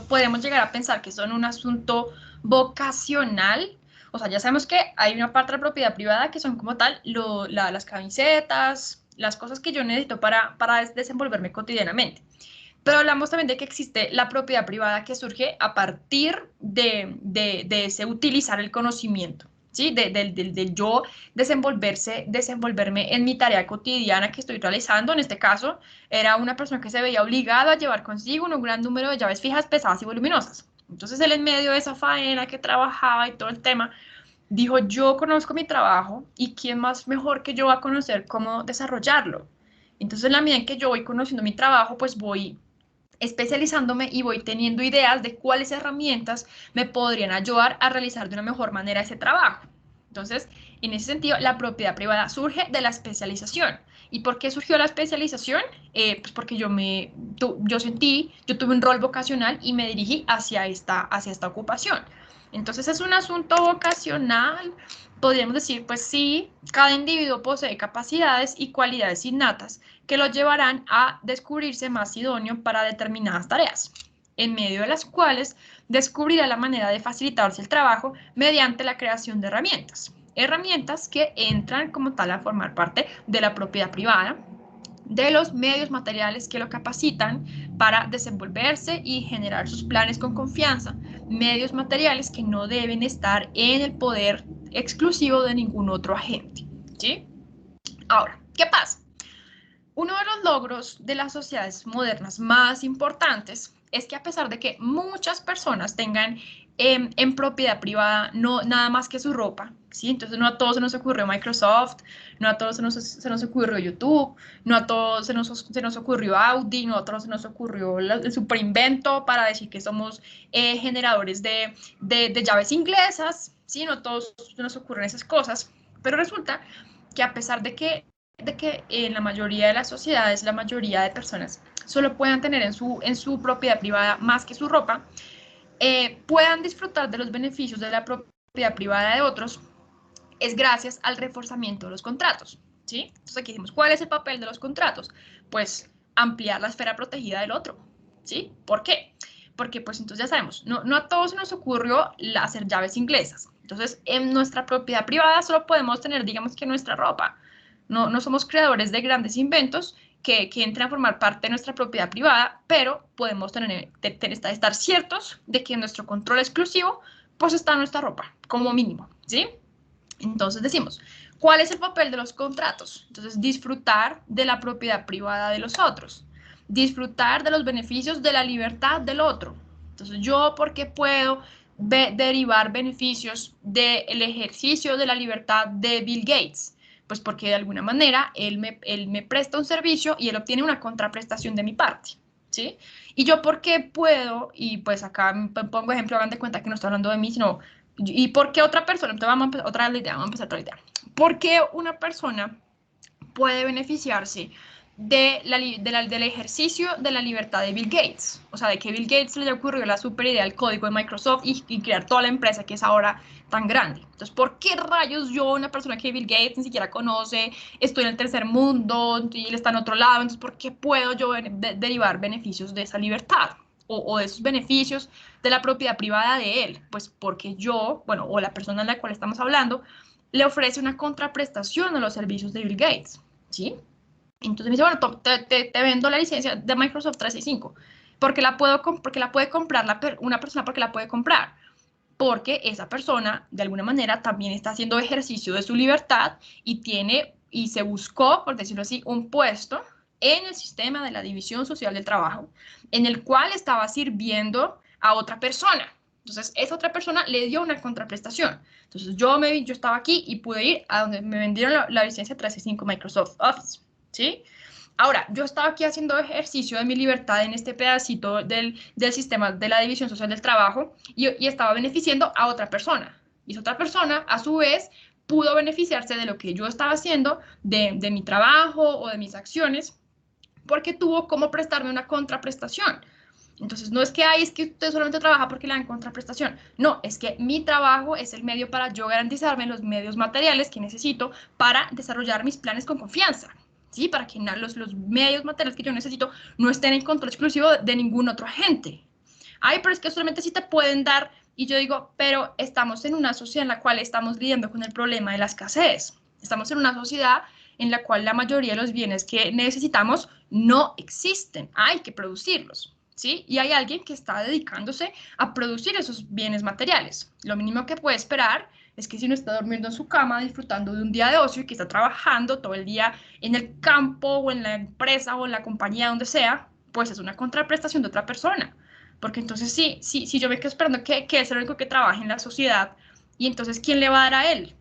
podemos llegar a pensar que son un asunto vocacional. O sea, ya sabemos que hay una parte de la propiedad privada que son como tal las camisetas, las cosas que yo necesito para desenvolverme cotidianamente. Pero hablamos también de que existe la propiedad privada que surge a partir de ese utilizar el conocimiento, ¿sí? Del yo desenvolverme en mi tarea cotidiana que estoy realizando. En este caso, era una persona que se veía obligada a llevar consigo un gran número de llaves fijas, pesadas y voluminosas. Entonces, él en medio de esa faena que trabajaba y todo el tema, dijo, yo conozco mi trabajo y quién más mejor que yo va a conocer cómo desarrollarlo. Entonces, en la medida en que yo voy conociendo mi trabajo, pues voy especializándome y voy teniendo ideas de cuáles herramientas me podrían ayudar a realizar de una mejor manera ese trabajo. Entonces, en ese sentido, la propiedad privada surge de la especialización. ¿Y por qué surgió la especialización? Pues porque yo tuve un rol vocacional y me dirigí hacia esta ocupación. Entonces es un asunto vocacional, podríamos decir, pues sí, cada individuo posee capacidades y cualidades innatas que lo llevarán a descubrirse más idóneo para determinadas tareas, en medio de las cuales descubrirá la manera de facilitarse el trabajo mediante la creación de herramientas que entran como tal a formar parte de la propiedad privada, de los medios materiales que lo capacitan para desenvolverse y generar sus planes con confianza, medios materiales que no deben estar en el poder exclusivo de ningún otro agente, ¿sí? Ahora, ¿qué pasa? Uno de los logros de las sociedades modernas más importantes es que a pesar de que muchas personas tengan en propiedad privada no nada más que su ropa, ¿sí? Entonces no a todos se nos ocurrió Microsoft, no a todos se nos ocurrió YouTube, no a todos se nos ocurrió Audi, no a todos se nos ocurrió el superinvento para decir que somos generadores de llaves inglesas, ¿sí? No a todos se nos ocurren esas cosas, pero resulta que a pesar de que en la mayoría de las sociedades, la mayoría de personas solo puedan tener en su propiedad privada más que su ropa, puedan disfrutar de los beneficios de la propiedad privada de otros, es gracias al reforzamiento de los contratos, ¿sí? Entonces aquí decimos, ¿cuál es el papel de los contratos? Pues ampliar la esfera protegida del otro, ¿sí? ¿Por qué? Porque pues entonces ya sabemos, no a todos se nos ocurrió hacer llaves inglesas. Entonces en nuestra propiedad privada solo podemos tener, digamos que nuestra ropa. No somos creadores de grandes inventos que entren a formar parte de nuestra propiedad privada, pero podemos estar ciertos de que en nuestro control exclusivo pues está nuestra ropa, como mínimo, ¿sí? Entonces decimos, ¿cuál es el papel de los contratos? Entonces, disfrutar de la propiedad privada de los otros, disfrutar de los beneficios de la libertad del otro. Entonces, yo, ¿por qué puedo derivar beneficios del ejercicio de la libertad de Bill Gates? Pues porque de alguna manera él me presta un servicio y él obtiene una contraprestación de mi parte, ¿sí? Y yo, ¿por qué puedo? Y pues acá pongo ejemplo, hagan de cuenta que no estoy hablando de mí, sino ¿y por qué otra persona? Entonces vamos a empezar otra idea. ¿Por qué una persona puede beneficiarse del ejercicio de la libertad de Bill Gates? O sea, de que Bill Gates le ocurrió la super idea del código de Microsoft y crear toda la empresa que es ahora tan grande. Entonces, ¿por qué rayos yo, una persona que Bill Gates ni siquiera conoce, estoy en el tercer mundo y él está en otro lado? Entonces, ¿por qué puedo yo derivar beneficios de esa libertad? O de esos beneficios de la propiedad privada de él, pues porque yo, bueno, o la persona en la cual estamos hablando, le ofrece una contraprestación a los servicios de Bill Gates, ¿sí? Entonces me dice, bueno, te vendo la licencia de Microsoft 365, porque la puede comprar una persona, porque la puede comprar, porque esa persona, de alguna manera, también está haciendo ejercicio de su libertad y se buscó, por decirlo así, un puesto en el sistema de la división social del trabajo, en el cual estaba sirviendo a otra persona. Entonces, esa otra persona le dio una contraprestación. Entonces, yo estaba aquí y pude ir a donde me vendieron la licencia 365 Microsoft Office, ¿sí? Ahora, yo estaba aquí haciendo ejercicio de mi libertad en este pedacito del sistema de la división social del trabajo y estaba beneficiando a otra persona. Y esa otra persona, a su vez, pudo beneficiarse de lo que yo estaba haciendo, de mi trabajo o de mis acciones, porque tuvo como prestarme una contraprestación. Entonces, no es que es que usted solamente trabaja porque le dan contraprestación. No, es que mi trabajo es el medio para yo garantizarme los medios materiales que necesito para desarrollar mis planes con confianza, ¿sí? Para que los medios materiales que yo necesito no estén en control exclusivo de ningún otro agente. Ay, pero es que solamente sí te pueden dar, y yo digo, pero estamos en una sociedad en la cual estamos lidiando con el problema de la escasez. Estamos en una sociedad en la cual la mayoría de los bienes que necesitamos no existen, hay que producirlos, ¿sí? Y hay alguien que está dedicándose a producir esos bienes materiales. Lo mínimo que puede esperar es que si no está durmiendo en su cama, disfrutando de un día de ocio y que está trabajando todo el día en el campo o en la empresa o en la compañía, donde sea, pues es una contraprestación de otra persona. Porque entonces si yo me quedo esperando que es el único que trabaje en la sociedad, y entonces ¿quién le va a dar a él?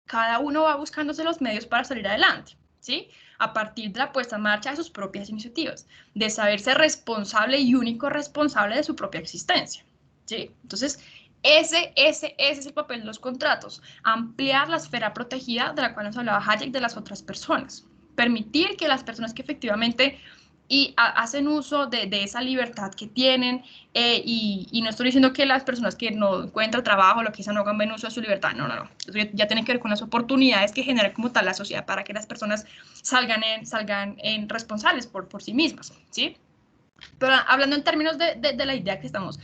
Cada uno va buscándose los medios para salir adelante, ¿sí? A partir de la puesta en marcha de sus propias iniciativas, de saberse responsable y único responsable de su propia existencia, ¿sí? Entonces, ese es el papel de los contratos, ampliar la esfera protegida de la cual nos hablaba Hayek de las otras personas, permitir que las personas que efectivamente y hacen uso de esa libertad que tienen, y no estoy diciendo que las personas que no encuentran trabajo, lo que sea, no hagan buen uso de su libertad, no. Eso ya tiene que ver con las oportunidades que genera como tal la sociedad para que las personas salgan en responsables por sí mismas, ¿sí? Pero hablando en términos de la idea que estamos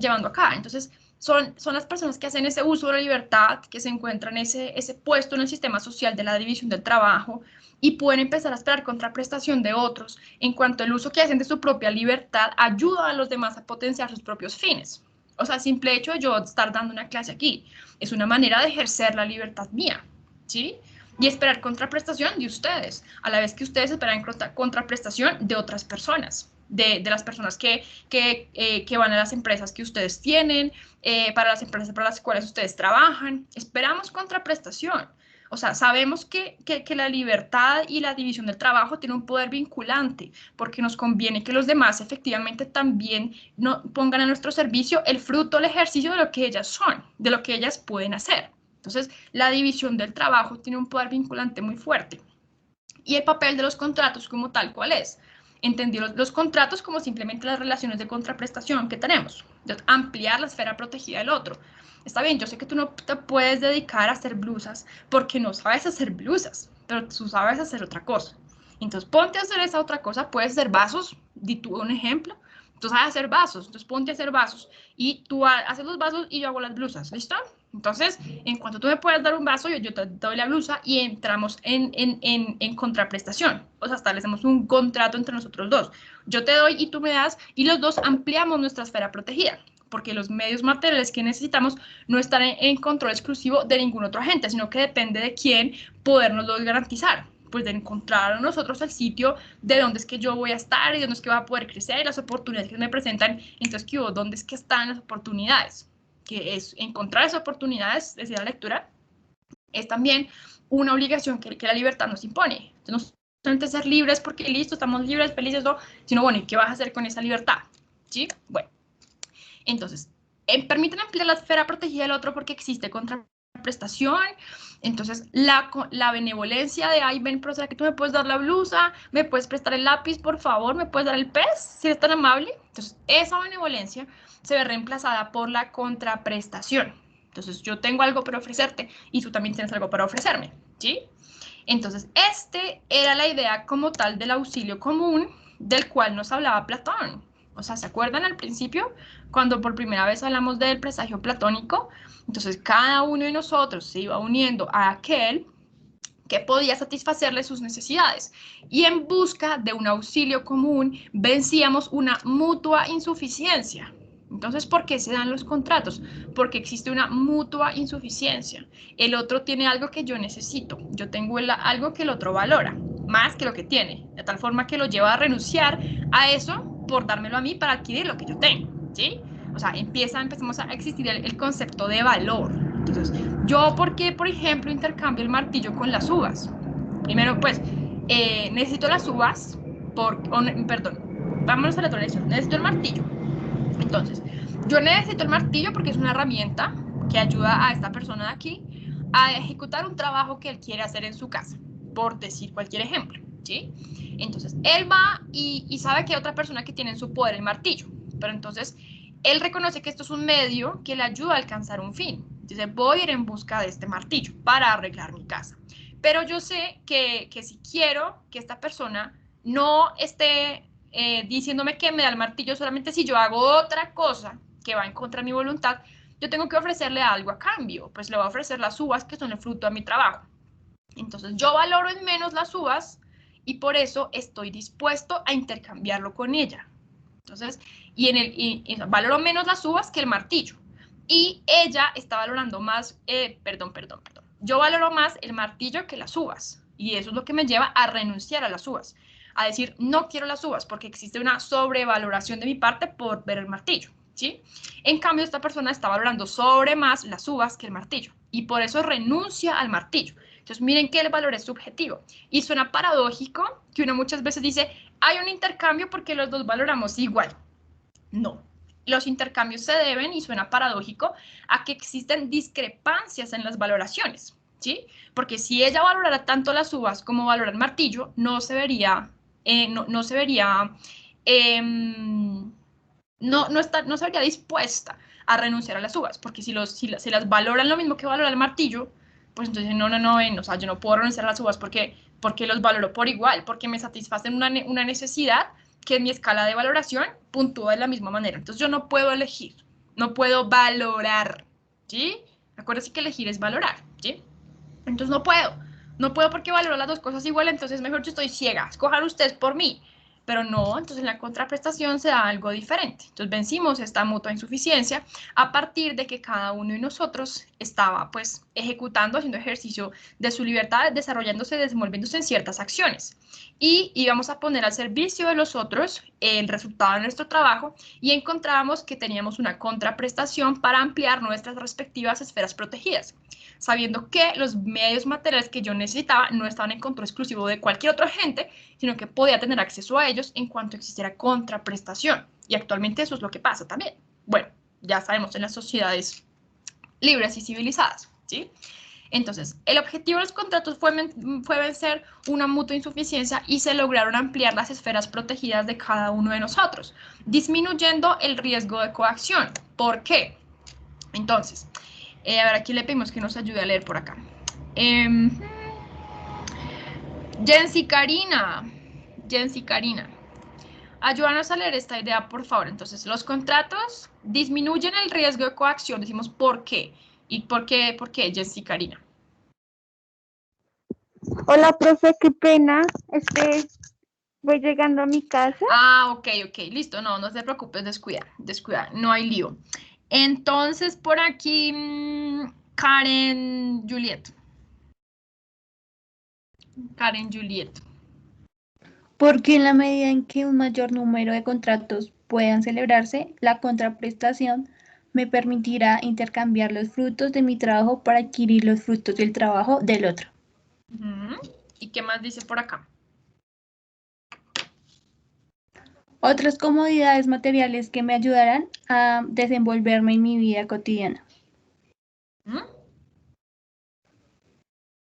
llevando acá, entonces son las personas que hacen ese uso de la libertad, que se encuentran ese puesto en el sistema social de la división del trabajo y pueden empezar a esperar contraprestación de otros en cuanto el uso que hacen de su propia libertad ayuda a los demás a potenciar sus propios fines. O sea, simple hecho de yo estar dando una clase aquí es una manera de ejercer la libertad mía, ¿sí? Y esperar contraprestación de ustedes, a la vez que ustedes esperan contraprestación de otras personas, de las personas que van a las empresas que ustedes tienen, para las empresas para las cuales ustedes trabajan. Esperamos contraprestación. O sea, sabemos que la libertad y la división del trabajo tiene un poder vinculante, porque nos conviene que los demás efectivamente también pongan a nuestro servicio el fruto, el ejercicio de lo que ellas son, de lo que ellas pueden hacer. Entonces, la división del trabajo tiene un poder vinculante muy fuerte. Y el papel de los contratos como tal, ¿cuál es? Entendí los contratos como simplemente las relaciones de contraprestación que tenemos, de ampliar la esfera protegida del otro. Está bien, yo sé que tú no te puedes dedicar a hacer blusas porque no sabes hacer blusas, pero tú sabes hacer otra cosa. Entonces, ponte a hacer esa otra cosa. Puedes hacer vasos, di tú un ejemplo. Tú sabes hacer vasos, entonces ponte a hacer vasos y tú haces los vasos y yo hago las blusas, ¿listo? Entonces, en cuanto tú me puedas dar un vaso, yo te doy la blusa y entramos en contraprestación. O sea, establecemos un contrato entre nosotros dos. Yo te doy y tú me das, y los dos ampliamos nuestra esfera protegida, porque los medios materiales que necesitamos no están en control exclusivo de ningún otro agente, sino que depende de quién podernoslos garantizar. Pues de encontrar a nosotros el sitio de dónde es que yo voy a estar y de dónde es que voy a poder crecer y las oportunidades que me presentan. Entonces, ¿qué hubo? ¿Dónde es que están las oportunidades? Que es encontrar esas oportunidades, decir la lectura, es también una obligación que la libertad nos impone. Entonces, no solamente ser libres porque listo, estamos libres, felices, no, sino bueno, ¿y qué vas a hacer con esa libertad? ¿Sí? Bueno, entonces, permiten ampliar la esfera protegida del otro porque existe contraprestación. Entonces, la benevolencia de, ay, ven, pero ¿será que tú me puedes dar la blusa? ¿Me puedes prestar el lápiz, por favor? ¿Me puedes dar el pez, si eres tan amable? Entonces, esa benevolencia se ve reemplazada por la contraprestación. Entonces, yo tengo algo para ofrecerte y tú también tienes algo para ofrecerme, ¿sí? Entonces, era la idea como tal del auxilio común del cual nos hablaba Platón. O sea, ¿se acuerdan al principio? Cuando por primera vez hablamos del presagio platónico, entonces cada uno de nosotros se iba uniendo a aquel que podía satisfacerle sus necesidades. Y en busca de un auxilio común, vencíamos una mutua insuficiencia. Entonces, ¿por qué se dan los contratos? Porque existe una mutua insuficiencia. El otro tiene algo que yo necesito. Yo tengo algo que el otro valora, más que lo que tiene. De tal forma que lo lleva a renunciar a eso por dármelo a mí para adquirir lo que yo tengo, ¿sí? O sea, empezamos a existir el concepto de valor. Entonces, yo, ¿por qué, por ejemplo, intercambio el martillo con las uvas? Primero, pues, necesito las uvas perdón, vámonos a la otra lección. Necesito el martillo. Entonces, yo necesito el martillo porque es una herramienta que ayuda a esta persona de aquí a ejecutar un trabajo que él quiere hacer en su casa, por decir cualquier ejemplo, ¿sí? Entonces, él va y sabe que hay otra persona que tiene en su poder el martillo, pero entonces él reconoce que esto es un medio que le ayuda a alcanzar un fin. Entonces, voy a ir en busca de este martillo para arreglar mi casa. Pero yo sé que si quiero que esta persona no esté diciéndome que me da el martillo solamente si yo hago otra cosa que va en contra de mi voluntad, yo tengo que ofrecerle algo a cambio. Pues le voy a ofrecer las uvas que son el fruto de mi trabajo. Entonces, yo valoro en menos las uvas y por eso estoy dispuesto a intercambiarlo con ella. Entonces, valoro menos las uvas que el martillo. Y ella está valorando más, yo valoro más el martillo que las uvas. Y eso es lo que me lleva a renunciar a las uvas. A decir, no quiero las uvas porque existe una sobrevaloración de mi parte por ver el martillo, ¿sí? En cambio, esta persona está valorando sobre más las uvas que el martillo. Y por eso renuncia al martillo. Entonces, miren que el valor es subjetivo. Y suena paradójico que uno muchas veces dice, hay un intercambio porque los dos valoramos igual. No. Los intercambios se deben, y suena paradójico, a que existen discrepancias en las valoraciones, ¿sí? Porque si ella valorara tanto las uvas como valora el martillo, no se vería no se vería, no se vería dispuesta a renunciar a las uvas, porque si las valoran lo mismo que valora el martillo, pues entonces no, o sea, yo no puedo renunciar a las uvas porque los valoro por igual, porque me satisfacen una necesidad que en mi escala de valoración puntúa de la misma manera. Entonces yo no puedo elegir, no puedo valorar, ¿sí? Acuérdense que elegir es valorar, ¿sí? Entonces no puedo porque valoro las dos cosas igual, entonces mejor yo estoy ciega, escojan ustedes por mí. Pero no, entonces en la contraprestación se da algo diferente. Entonces vencimos esta mutua insuficiencia a partir de que cada uno de nosotros estaba pues ejecutando, haciendo ejercicio de su libertad, desarrollándose, desenvolviéndose en ciertas acciones. Y íbamos a poner al servicio de los otros el resultado de nuestro trabajo y encontrábamos que teníamos una contraprestación para ampliar nuestras respectivas esferas protegidas, sabiendo que los medios materiales que yo necesitaba no estaban en control exclusivo de cualquier otro agente, sino que podía tener acceso a ellos en cuanto existiera contraprestación. Y actualmente eso es lo que pasa también. Bueno, ya sabemos en las sociedades libres y civilizadas, ¿sí? Entonces, el objetivo de los contratos fue vencer una mutua insuficiencia y se lograron ampliar las esferas protegidas de cada uno de nosotros, disminuyendo el riesgo de coacción. ¿Por qué? Entonces, a ver, aquí le pedimos que nos ayude a leer por acá. Jensi Karina, ayúdanos a leer esta idea, por favor. Entonces, los contratos disminuyen el riesgo de coacción. Decimos por qué. ¿Y por qué, Jensi Karina? Hola, profe, qué pena. Voy llegando a mi casa. Ah, ok, listo. No se preocupes, descuida, no hay lío. Entonces, por aquí, Karen Juliet. Porque en la medida en que un mayor número de contratos puedan celebrarse, la contraprestación me permitirá intercambiar los frutos de mi trabajo para adquirir los frutos del trabajo del otro. ¿Y qué más dice por acá? Otras comodidades materiales que me ayudarán a desenvolverme en mi vida cotidiana.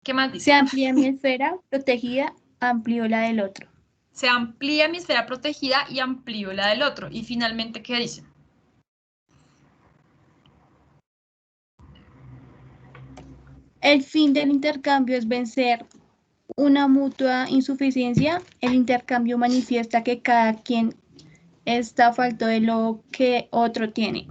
¿Qué más dice? Se amplía mi esfera protegida, amplío la del otro. Se amplía mi esfera protegida y amplío la del otro. Y finalmente, ¿qué dice? El fin del intercambio es vencer una mutua insuficiencia. El intercambio manifiesta que cada quien está falto de lo que otro tiene.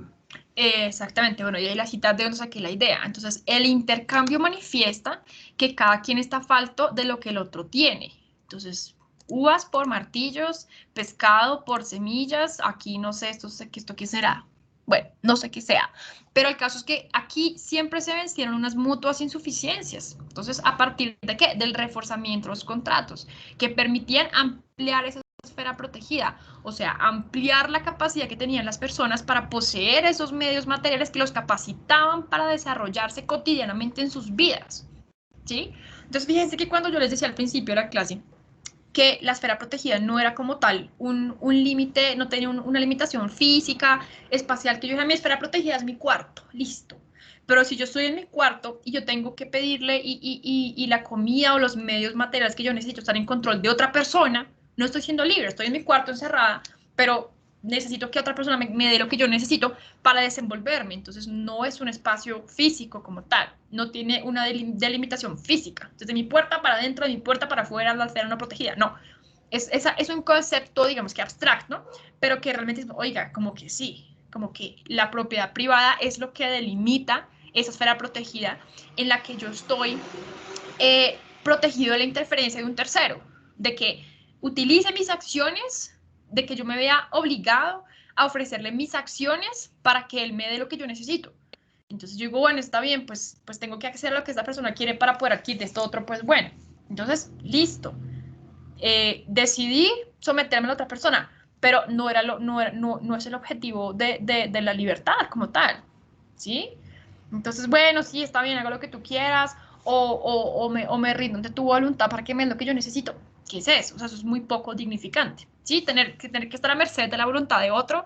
Exactamente, bueno, y ahí la cita de donde saqué la idea. Entonces, el intercambio manifiesta que cada quien está falto de lo que el otro tiene. Entonces, uvas por martillos, pescado por semillas, aquí no sé, esto qué será. Bueno, no sé qué sea, pero el caso es que aquí siempre se vencieron unas mutuas insuficiencias. Entonces, ¿a partir de qué? Del reforzamiento de los contratos, que permitían ampliar esa esfera protegida, o sea, ampliar la capacidad que tenían las personas para poseer esos medios materiales que los capacitaban para desarrollarse cotidianamente en sus vidas, ¿sí? Entonces, fíjense que cuando yo les decía al principio de la clase que la esfera protegida no era como tal un límite, no tenía una limitación física, espacial, que yo dije, mi esfera protegida es mi cuarto, listo. Pero si yo estoy en mi cuarto y yo tengo que pedirle y la comida o los medios materiales que yo necesito estar en control de otra persona, no estoy siendo libre, estoy en mi cuarto encerrada, pero necesito que otra persona me dé lo que yo necesito para desenvolverme. Entonces no es un espacio físico como tal, no tiene una delimitación física. Desde mi puerta para adentro, de mi puerta para afuera, la esfera no protegida, no. Es un concepto, digamos que abstracto, ¿no? Pero que realmente, oiga, como que sí, como que la propiedad privada es lo que delimita esa esfera protegida en la que yo estoy protegido de la interferencia de un tercero, de que utilice mis acciones, de que yo me vea obligado a ofrecerle mis acciones para que él me dé lo que yo necesito. Entonces yo digo, bueno, está bien, pues tengo que hacer lo que esta persona quiere para poder adquirir esto otro, pues bueno. Entonces, listo. Decidí someterme a la otra persona, pero no es el objetivo de la libertad como tal, ¿sí? Entonces, bueno, sí, está bien, hago lo que tú quieras, o me rindo ante tu voluntad para que me dé lo que yo necesito. ¿Qué es eso? O sea, eso es muy poco dignificante, ¿sí? Tener que estar a merced de la voluntad de otro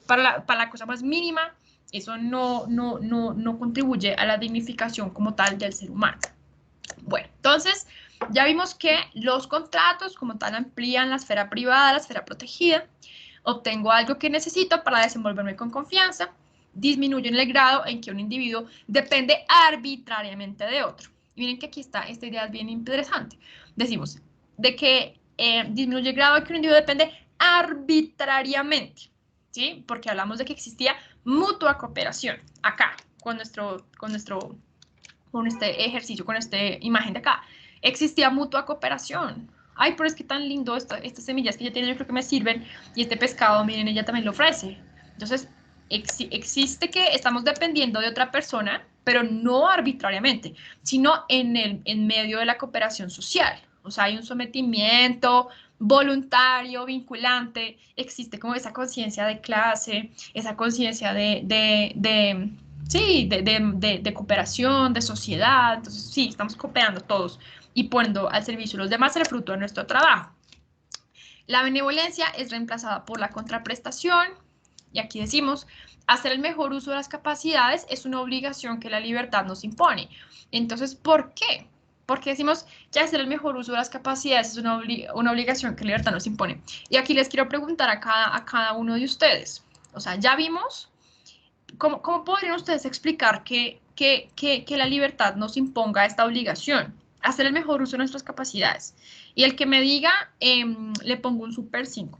para la cosa más mínima, eso no contribuye a la dignificación como tal del ser humano. Bueno, entonces, ya vimos que los contratos como tal amplían la esfera privada, la esfera protegida. Obtengo algo que necesito para desenvolverme con confianza. Disminuyen el grado en que un individuo depende arbitrariamente de otro. Y miren que aquí está, esta idea es bien interesante. Decimos de que disminuye el grado en que un individuo depende arbitrariamente, ¿sí? Porque hablamos de que existía mutua cooperación acá, con este ejercicio, con esta imagen de acá. Existía mutua cooperación. Ay, pero es que tan lindo estas semillas que ya tienen, yo creo que me sirven. Y este pescado, miren, ella también lo ofrece. Entonces, existe que estamos dependiendo de otra persona, pero no arbitrariamente, sino en medio de la cooperación social. O sea, hay un sometimiento voluntario, vinculante, existe como esa conciencia de clase, esa conciencia de cooperación, de sociedad. Entonces, sí, estamos cooperando todos y poniendo al servicio de los demás el fruto de nuestro trabajo. La benevolencia es reemplazada por la contraprestación, y aquí decimos, hacer el mejor uso de las capacidades es una obligación que la libertad nos impone. Entonces, ¿por qué? Porque decimos que hacer el mejor uso de las capacidades es una obligación que la libertad nos impone. Y aquí les quiero preguntar a cada uno de ustedes. O sea, ya vimos, ¿cómo podrían ustedes explicar que la libertad nos imponga esta obligación? Hacer el mejor uso de nuestras capacidades. Y el que me diga, le pongo un super 5.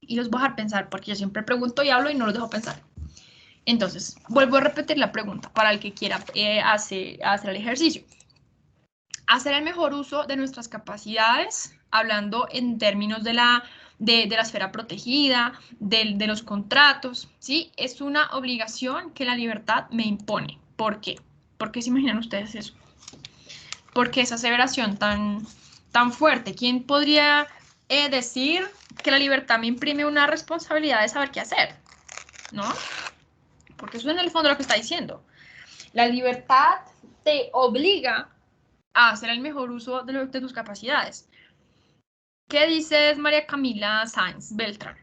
Y los voy a dejar pensar, porque yo siempre pregunto y hablo y no los dejo pensar. Entonces, vuelvo a repetir la pregunta para el que quiera hacer el ejercicio. Hacer el mejor uso de nuestras capacidades, hablando en términos de la esfera protegida, de los contratos, ¿sí? Es una obligación que la libertad me impone. ¿Por qué? ¿Por qué se imaginan ustedes eso? ¿Por qué esa aseveración tan fuerte? ¿Quién podría decir que la libertad me imprime una responsabilidad de saber qué hacer? ¿No? Porque eso es en el fondo lo que está diciendo. La libertad te obliga a hacer el mejor uso de tus capacidades. ¿Qué dices, María Camila Sáenz Beltrán?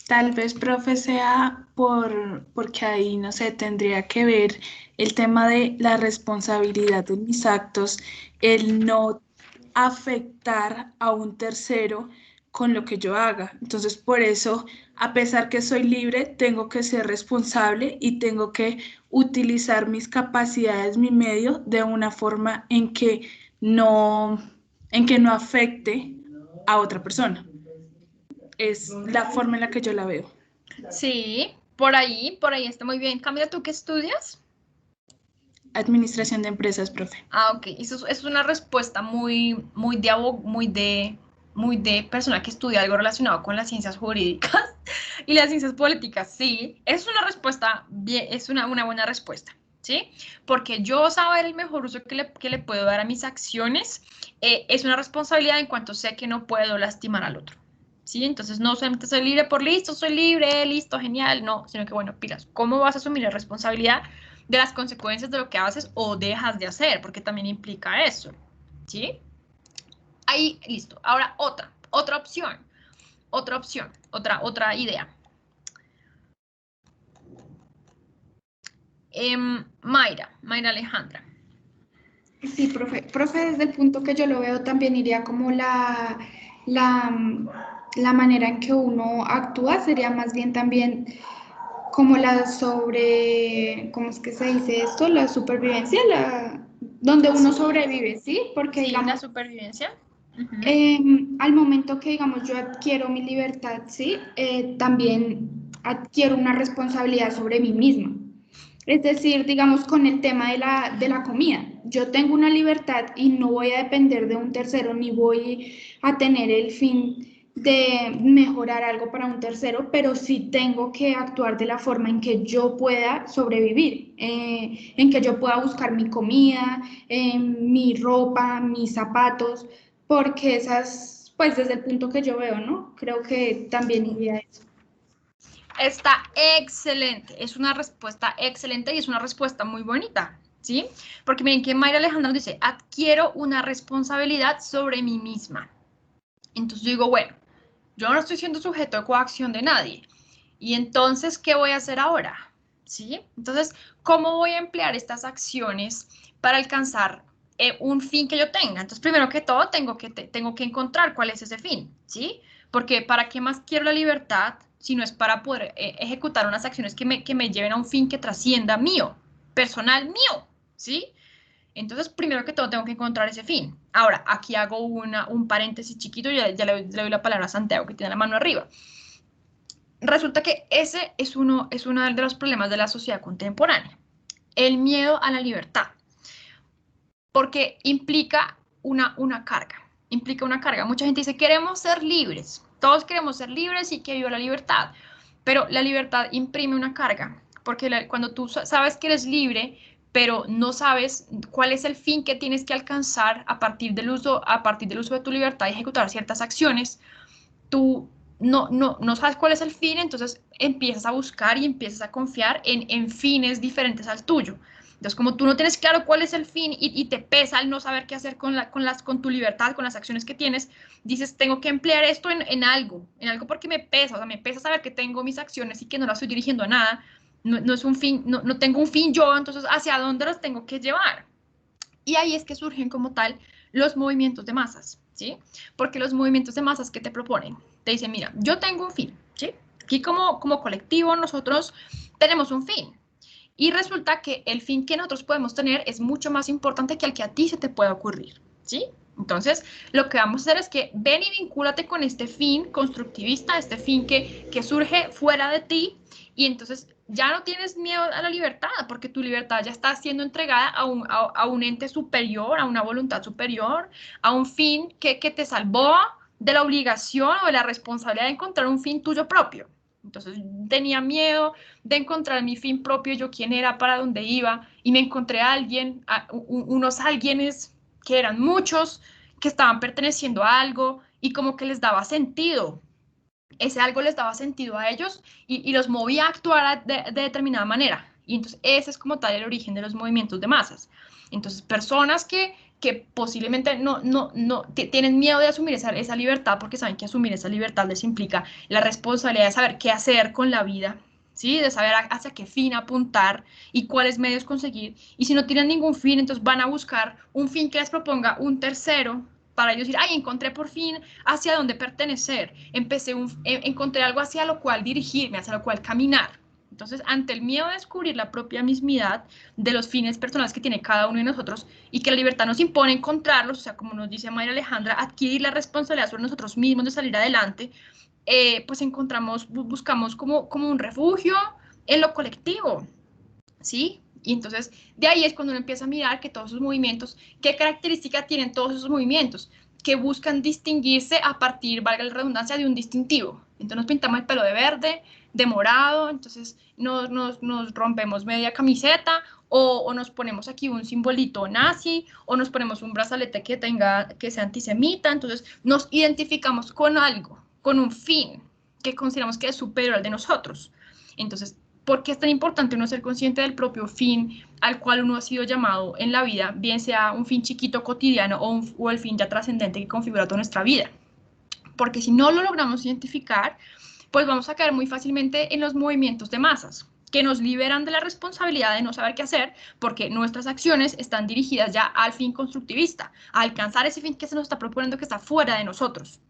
Tal vez, profe, sea porque ahí, no sé, tendría que ver el tema de la responsabilidad de mis actos, el no afectar a un tercero con lo que yo haga. Entonces, por eso, a pesar que soy libre, tengo que ser responsable y tengo que utilizar mis capacidades, mi medio, de una forma en que no afecte a otra persona. Es la forma en la que yo la veo. Sí, por ahí está muy bien. Camila, ¿tú qué estudias? Administración de empresas, profe. Ah, ok. Eso es una respuesta muy de persona que estudia algo relacionado con las ciencias jurídicas y las ciencias políticas. Sí, es una respuesta, bien, es una buena respuesta, ¿sí? Porque yo saber el mejor uso que le puedo dar a mis acciones es una responsabilidad en cuanto sé que no puedo lastimar al otro, ¿sí? Entonces no solamente soy libre por listo, soy libre, listo, genial, no, sino que, bueno, pilas, ¿cómo vas a asumir la responsabilidad de las consecuencias de lo que haces o dejas de hacer? Porque también implica eso, ¿sí? Ahí, listo. Ahora otra opción, otra idea. Mayra Alejandra. Sí, profe. Profe, desde el punto que yo lo veo, también iría como la manera en que uno actúa, sería más bien también como ¿cómo es que se dice esto? La supervivencia, donde uno sobrevive, ¿sí? Porque Sí, digamos, la supervivencia. al momento que, digamos, yo adquiero mi libertad, ¿sí? También adquiero una responsabilidad sobre mí misma. Es decir, digamos, con el tema de la comida. Yo tengo una libertad y no voy a depender de un tercero, ni voy a tener el fin de mejorar algo para un tercero, pero sí tengo que actuar de la forma en que yo pueda sobrevivir, en que yo pueda buscar mi comida, mi ropa, mis zapatos, porque esas, pues desde el punto que yo veo, ¿no? Creo que también iría eso. Está excelente, es una respuesta excelente y es una respuesta muy bonita, ¿sí? Porque miren que Mayra Alejandra dice, adquiero una responsabilidad sobre mí misma. Entonces yo digo, bueno, yo no estoy siendo sujeto de coacción de nadie. Y entonces, ¿qué voy a hacer ahora? ¿Sí? Entonces, ¿cómo voy a emplear estas acciones para alcanzar un fin que yo tenga. Entonces, primero que todo, tengo que encontrar cuál es ese fin, ¿sí? Porque ¿para qué más quiero la libertad si no es para poder ejecutar unas acciones que me lleven a un fin que trascienda mío, personal mío, ¿sí? Entonces, primero que todo, tengo que encontrar ese fin. Ahora, aquí hago un paréntesis chiquito y ya le doy la palabra a Santiago, que tiene la mano arriba. Resulta que ese es uno de los problemas de la sociedad contemporánea, el miedo a la libertad, porque implica una carga, Mucha gente dice, queremos ser libres, todos queremos ser libres y que viva la libertad, pero la libertad imprime una carga, porque cuando tú sabes que eres libre, pero no sabes cuál es el fin que tienes que alcanzar a partir del uso de tu libertad y ejecutar ciertas acciones, tú no sabes cuál es el fin, entonces empiezas a buscar y empiezas a confiar en fines diferentes al tuyo. Entonces, como tú no tienes claro cuál es el fin y te pesa el no saber qué hacer con tu libertad, con las acciones que tienes, dices, tengo que emplear esto en algo porque me pesa, o sea, me pesa saber que tengo mis acciones y que no las estoy dirigiendo a nada, no es un fin, no tengo un fin yo, entonces, ¿hacia dónde los tengo que llevar? Y ahí es que surgen como tal los movimientos de masas, ¿sí? Porque los movimientos de masas que te proponen, te dicen, mira, yo tengo un fin, ¿sí? Aquí como colectivo nosotros tenemos un fin. Y resulta que el fin que nosotros podemos tener es mucho más importante que el que a ti se te pueda ocurrir, ¿sí? Entonces, lo que vamos a hacer es que ven y vincúlate con este fin constructivista, este fin que surge fuera de ti, y entonces ya no tienes miedo a la libertad, porque tu libertad ya está siendo entregada a un ente superior, a una voluntad superior, a un fin que te salvó de la obligación o de la responsabilidad de encontrar un fin tuyo propio. Entonces tenía miedo de encontrar mi fin propio, yo quién era, para dónde iba, y me encontré a alguien, unos alguienes que eran muchos, que estaban perteneciendo a algo y como que les daba sentido. Ese algo les daba sentido a ellos y los movía a actuar de determinada manera. Y entonces ese es como tal el origen de los movimientos de masas. Entonces personas que posiblemente tienen miedo de asumir esa libertad porque saben que asumir esa libertad les implica la responsabilidad de saber qué hacer con la vida, ¿sí? De saber hacia qué fin apuntar y cuáles medios conseguir. Y si no tienen ningún fin, entonces van a buscar un fin que les proponga un tercero para ellos decir, ay, encontré por fin hacia dónde pertenecer, encontré algo hacia lo cual dirigirme, hacia lo cual caminar. Entonces, ante el miedo de descubrir la propia mismidad de los fines personales que tiene cada uno de nosotros y que la libertad nos impone encontrarlos, o sea, como nos dice Mayra Alejandra, adquirir la responsabilidad sobre nosotros mismos de salir adelante, pues buscamos como un refugio en lo colectivo, ¿sí? Y entonces, de ahí es cuando uno empieza a mirar que todos esos movimientos, qué características tienen todos esos movimientos, que buscan distinguirse a partir, valga la redundancia, de un distintivo. Entonces nos pintamos el pelo de verde, de morado, entonces nos rompemos media camiseta, o nos ponemos aquí un simbolito nazi, o nos ponemos un brazalete que sea antisemita, entonces nos identificamos con algo, con un fin que consideramos que es superior al de nosotros. Entonces, ¿por qué es tan importante uno ser consciente del propio fin al cual uno ha sido llamado en la vida, bien sea un fin chiquito cotidiano o el fin ya trascendente que configura toda nuestra vida? Porque si no lo logramos identificar, pues vamos a caer muy fácilmente en los movimientos de masas, que nos liberan de la responsabilidad de no saber qué hacer, porque nuestras acciones están dirigidas ya al fin constructivista, a alcanzar ese fin que se nos está proponiendo que está fuera de nosotros,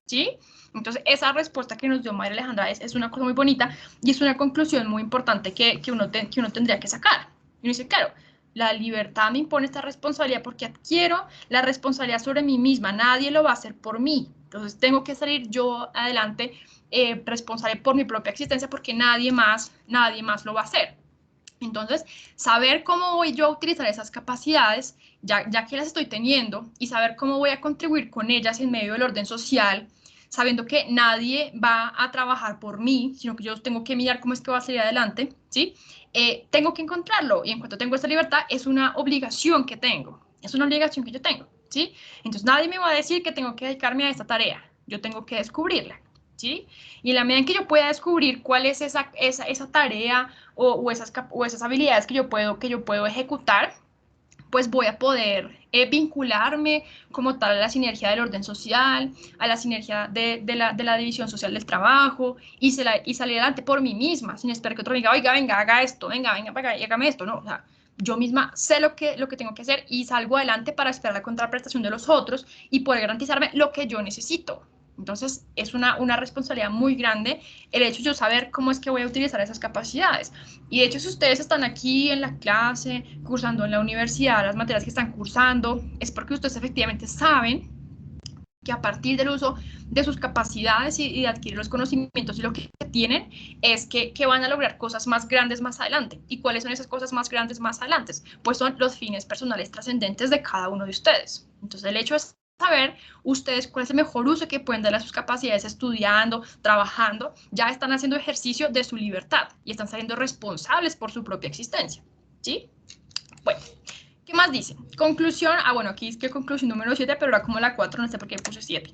¿sí? Entonces, esa respuesta que nos dio Mayra Alejandra es una cosa muy bonita y es una conclusión muy importante que uno tendría que sacar. Y uno dice, claro, la libertad me impone esta responsabilidad porque adquiero la responsabilidad sobre mí misma, nadie lo va a hacer por mí. Entonces, tengo que salir yo adelante responsable por mi propia existencia porque nadie más lo va a hacer. Entonces, saber cómo voy yo a utilizar esas capacidades, ya que las estoy teniendo, y saber cómo voy a contribuir con ellas en medio del orden social, sabiendo que nadie va a trabajar por mí, sino que yo tengo que mirar cómo es que va a salir adelante, ¿sí? Tengo que encontrarlo, y en cuanto tengo esta libertad, es una obligación que tengo, es una obligación que yo tengo, ¿sí? Entonces, nadie me va a decir que tengo que dedicarme a esta tarea, yo tengo que descubrirla, ¿sí? Y en la medida en que yo pueda descubrir cuál es esa tarea o esas habilidades que yo puedo ejecutar, pues voy a poder vincularme como tal a la sinergia del orden social, a la sinergia de la división social del trabajo y salir adelante por mí misma, sin esperar que otro me diga, oiga, venga, haga esto, venga, para acá, hágame esto, no, o sea, yo misma sé lo que tengo que hacer y salgo adelante para esperar la contraprestación de los otros y poder garantizarme lo que yo necesito. Entonces, es una responsabilidad muy grande el hecho de yo saber cómo es que voy a utilizar esas capacidades. Y de hecho, si ustedes están aquí en la clase, cursando en la universidad, las materias que están cursando, es porque ustedes efectivamente saben que a partir del uso de sus capacidades y de adquirir los conocimientos y lo que tienen, es que van a lograr cosas más grandes más adelante. ¿Y cuáles son esas cosas más grandes más adelante? Pues son los fines personales trascendentes de cada uno de ustedes. Entonces, el hecho es saber ustedes cuál es el mejor uso que pueden dar a sus capacidades estudiando, trabajando, ya están haciendo ejercicio de su libertad y están siendo responsables por su propia existencia, ¿sí? Bueno, ¿qué más dice? Conclusión, bueno, aquí es que conclusión número 7, pero era como la 4, no sé por qué puse 7.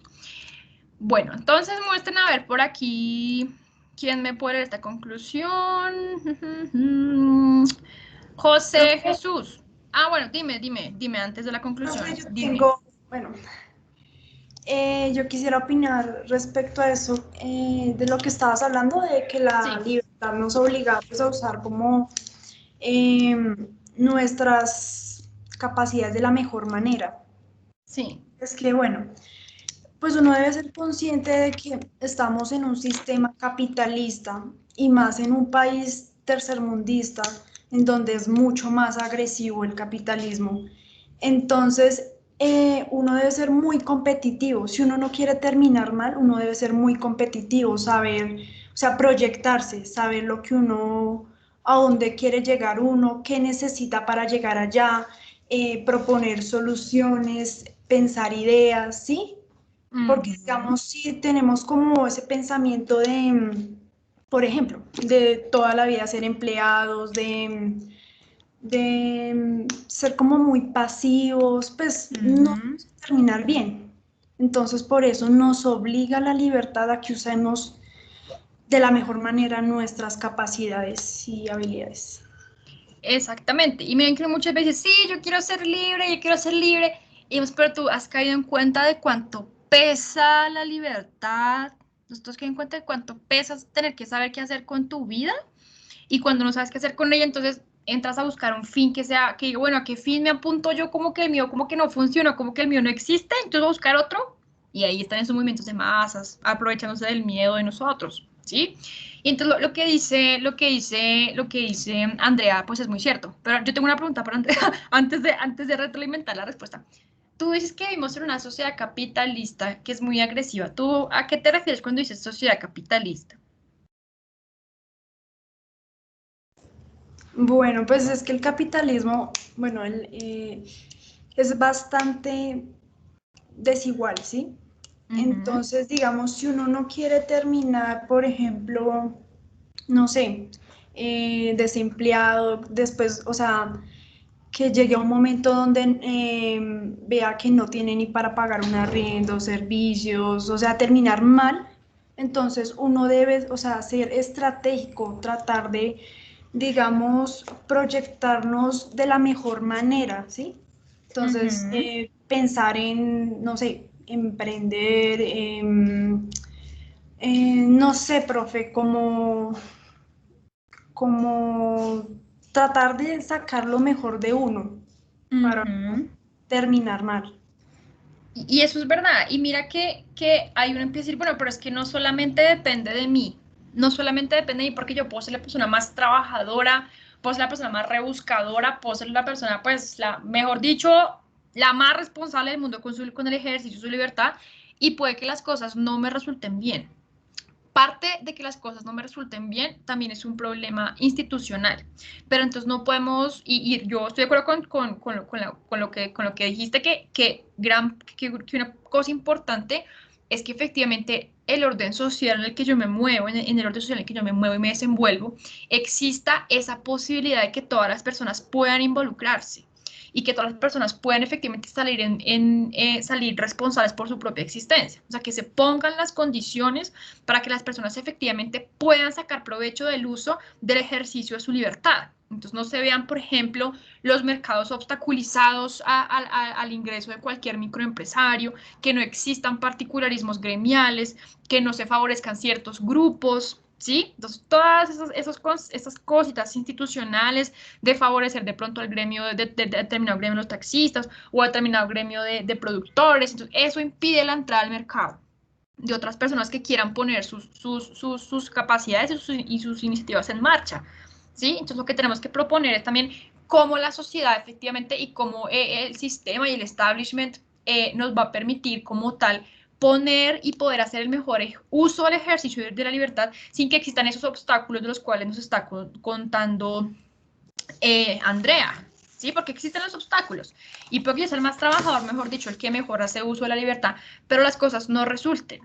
Bueno, entonces muestren a ver por aquí, ¿quién me puede leer esta conclusión? José Jesús. Bueno, dime antes de la conclusión. Yo quisiera opinar respecto a eso, de lo que estabas hablando, de que la libertad nos obliga pues, a usar como nuestras capacidades de la mejor manera. Sí. Es que, bueno, pues uno debe ser consciente de que estamos en un sistema capitalista y más en un país tercermundista, en donde es mucho más agresivo el capitalismo. Entonces, uno debe ser muy competitivo. Si uno no quiere terminar mal, uno debe ser muy competitivo, saber, o sea, proyectarse, saber lo que uno, a dónde quiere llegar uno, qué necesita para llegar allá, proponer soluciones, pensar ideas, ¿sí? Porque, digamos, si tenemos como ese pensamiento de, por ejemplo, de toda la vida ser empleados, de ser como muy pasivos, pues no vamos a terminar bien. Entonces, por eso nos obliga la libertad a que usemos de la mejor manera nuestras capacidades y habilidades. Exactamente. Y miren que muchas veces, sí, yo quiero ser libre, y pues, pero tú has caído en cuenta de cuánto pesa la libertad. Nosotros caído en cuenta de cuánto pesa tener que saber qué hacer con tu vida. Y cuando no sabes qué hacer con ella, entonces entras a buscar un fin que sea, que digo, bueno, ¿a qué fin me apunto yo? Como que el mío, como que no funciona, como que el mío no existe, entonces voy a buscar otro. Y ahí están esos movimientos de masas, aprovechándose del miedo de nosotros, ¿sí? Y entonces lo que dice Andrea, pues es muy cierto. Pero yo tengo una pregunta para Andrea, antes de retroalimentar la respuesta. Tú dices que vivimos en una sociedad capitalista que es muy agresiva. ¿Tú a qué te refieres cuando dices sociedad capitalista? Bueno, pues es que el capitalismo, bueno, es bastante desigual, ¿sí? Entonces, digamos, si uno no quiere terminar, por ejemplo, no sé, desempleado, después, o sea, que llegue a un momento donde vea que no tiene ni para pagar un arriendo, servicios, o sea, terminar mal, entonces uno debe, o sea, ser estratégico, tratar de, digamos, proyectarnos de la mejor manera, ¿sí? Entonces, pensar en, no sé, emprender, no sé, profe, como tratar de sacar lo mejor de uno para no terminar mal. Y eso es verdad. Y mira que hay uno empieza a decir, bueno, pero es que no solamente depende de mí, no solamente depende de mí porque yo puedo ser la persona más trabajadora, puedo ser la persona más rebuscadora, puedo ser la persona, pues, mejor dicho, la más responsable del mundo con el ejercicio de su libertad y puede que las cosas no me resulten bien. Parte de que las cosas no me resulten bien también es un problema institucional, pero entonces no podemos, y yo estoy de acuerdo con lo que dijiste, que una cosa importante es que efectivamente el orden social en el que yo me muevo, en el orden social en el que yo me muevo y me desenvuelvo, exista esa posibilidad de que todas las personas puedan involucrarse y que todas las personas puedan efectivamente salir responsables por su propia existencia. O sea, que se pongan las condiciones para que las personas efectivamente puedan sacar provecho del uso del ejercicio de su libertad. Entonces, no se vean, por ejemplo, los mercados obstaculizados al ingreso de cualquier microempresario, que no existan particularismos gremiales, que no se favorezcan ciertos grupos, ¿sí? Entonces, todas esas cositas institucionales de favorecer de pronto al gremio, de determinado gremio de los taxistas o a determinado gremio de productores, entonces eso impide la entrada al mercado de otras personas que quieran poner sus capacidades y sus iniciativas en marcha, ¿sí? Entonces, lo que tenemos que proponer es también cómo la sociedad efectivamente y cómo el sistema y el establishment nos va a permitir como tal poner y poder hacer el mejor uso del ejercicio de la libertad sin que existan esos obstáculos de los cuales nos está contando Andrea, ¿sí? Porque existen los obstáculos y porque es el más trabajador, mejor dicho, el que mejor hace uso de la libertad, pero las cosas no resulten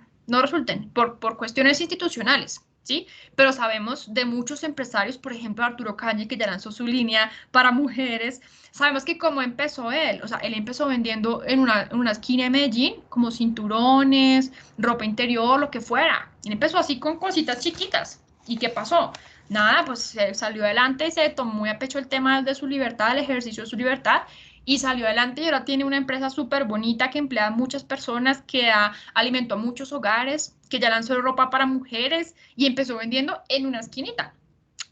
por cuestiones institucionales, ¿sí? Pero sabemos de muchos empresarios, por ejemplo, Arturo Calle, que ya lanzó su línea para mujeres. Sabemos que cómo empezó él, o sea, él empezó vendiendo en una esquina de Medellín, como cinturones, ropa interior, lo que fuera. Él empezó así con cositas chiquitas. ¿Y qué pasó? Nada, pues salió adelante y se tomó muy a pecho el tema de su libertad, el ejercicio de su libertad, y salió adelante y ahora tiene una empresa súper bonita que emplea a muchas personas, que da alimento a muchos hogares, que ya lanzó ropa para mujeres y empezó vendiendo en una esquinita.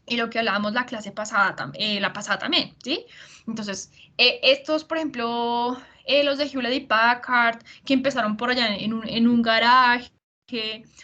Y lo que hablábamos la clase pasada, la pasada también, ¿sí? Entonces, estos, por ejemplo, los de Hewlett Packard, que empezaron por allá en un garaje,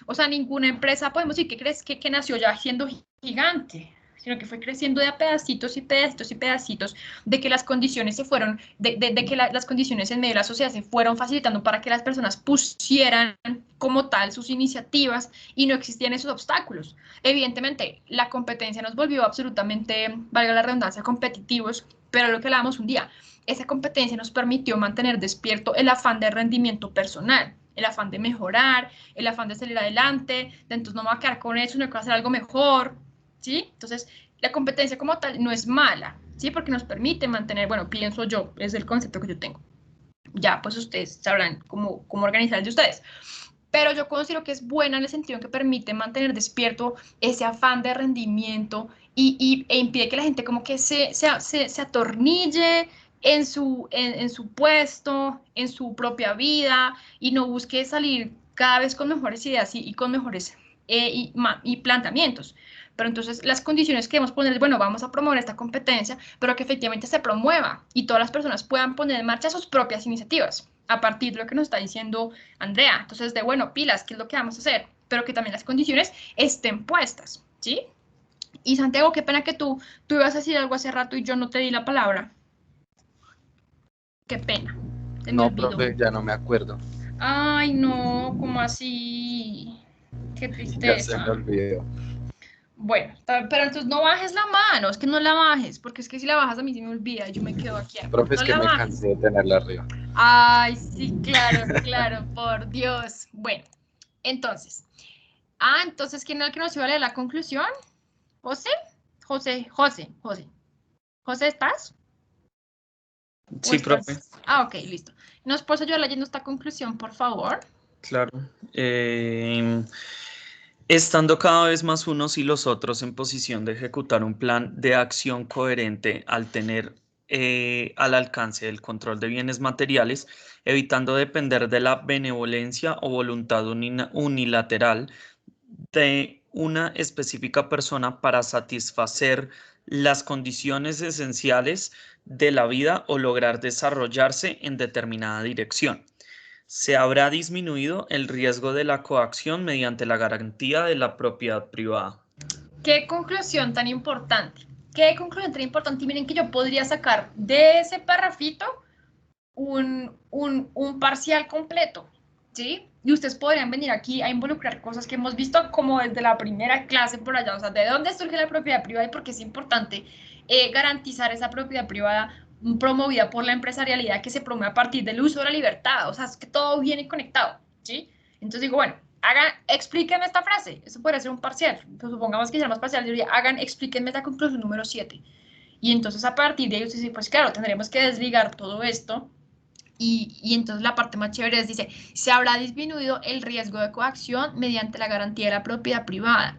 o sea, ninguna empresa, podemos decir que nació ya siendo gigante, sino que fue creciendo de a pedacitos y pedacitos y pedacitos, de que las condiciones se fueron, de que las condiciones en medio de la sociedad se fueron facilitando para que las personas pusieran como tal sus iniciativas y no existían esos obstáculos. Evidentemente, la competencia nos volvió absolutamente, valga la redundancia, competitivos, pero lo que hablábamos un día, esa competencia nos permitió mantener despierto el afán de rendimiento personal, el afán de mejorar, el afán de salir adelante, de entonces no me voy a quedar con eso, sino que voy a hacer algo mejor, ¿sí? Entonces, la competencia como tal no es mala, ¿sí? Porque nos permite mantener, bueno, pienso yo, es el concepto que yo tengo. Ya, pues ustedes sabrán cómo organizar el de ustedes. Pero yo considero que es buena en el sentido que permite mantener despierto ese afán de rendimiento e impide que la gente como que se atornille en su puesto, en su propia vida y no busque salir cada vez con mejores ideas y con mejores y planteamientos. Pero entonces las condiciones que debemos poner es, bueno, vamos a promover esta competencia, pero que efectivamente se promueva y todas las personas puedan poner en marcha sus propias iniciativas a partir de lo que nos está diciendo Andrea. Entonces, de bueno, pilas, ¿qué es lo que vamos a hacer? Pero que también las condiciones estén puestas, ¿sí? Y Santiago, qué pena que tú ibas a decir algo hace rato y yo no te di la palabra. Qué pena. No, profe, ya no me acuerdo. Ay, no, ¿cómo así? Qué tristeza. Ya se me olvidó. Bueno, pero entonces no bajes la mano, es que no la bajes, porque es que si la bajas a mí se me olvida y yo me quedo aquí. Profe, es no que la me bajes. cansé de tenerla arriba. Ay, sí, claro, por Dios. Bueno, entonces. Entonces, ¿quién era el que nos iba a leer la conclusión? ¿José? José, ¿estás? Sí, profe. Ok, listo. ¿Nos puedes ayudar leyendo esta conclusión, por favor? Claro. Estando cada vez más unos y los otros en posición de ejecutar un plan de acción coherente al tener al alcance el control de bienes materiales, evitando depender de la benevolencia o voluntad unilateral de una específica persona para satisfacer las condiciones esenciales de la vida o lograr desarrollarse en determinada dirección. Se habrá disminuido el riesgo de la coacción mediante la garantía de la propiedad privada. Qué conclusión tan importante. Y miren que yo podría sacar de ese parrafito un parcial completo, ¿sí? Y ustedes podrían venir aquí a involucrar cosas que hemos visto como desde la primera clase por allá, o sea, de dónde surge la propiedad privada y por qué es importante garantizar esa propiedad privada promovida por la empresarialidad que se promueve a partir del uso de la libertad, o sea, es que todo viene conectado, ¿sí? Entonces digo, bueno, explíquenme esta frase, eso podría ser un parcial, pues supongamos que sea más parcial, yo diría, explíquenme esta conclusión número 7, y entonces a partir de ello, pues claro, tendremos que desligar todo esto. Y entonces la parte más chévere es, dice, se habrá disminuido el riesgo de coacción mediante la garantía de la propiedad privada,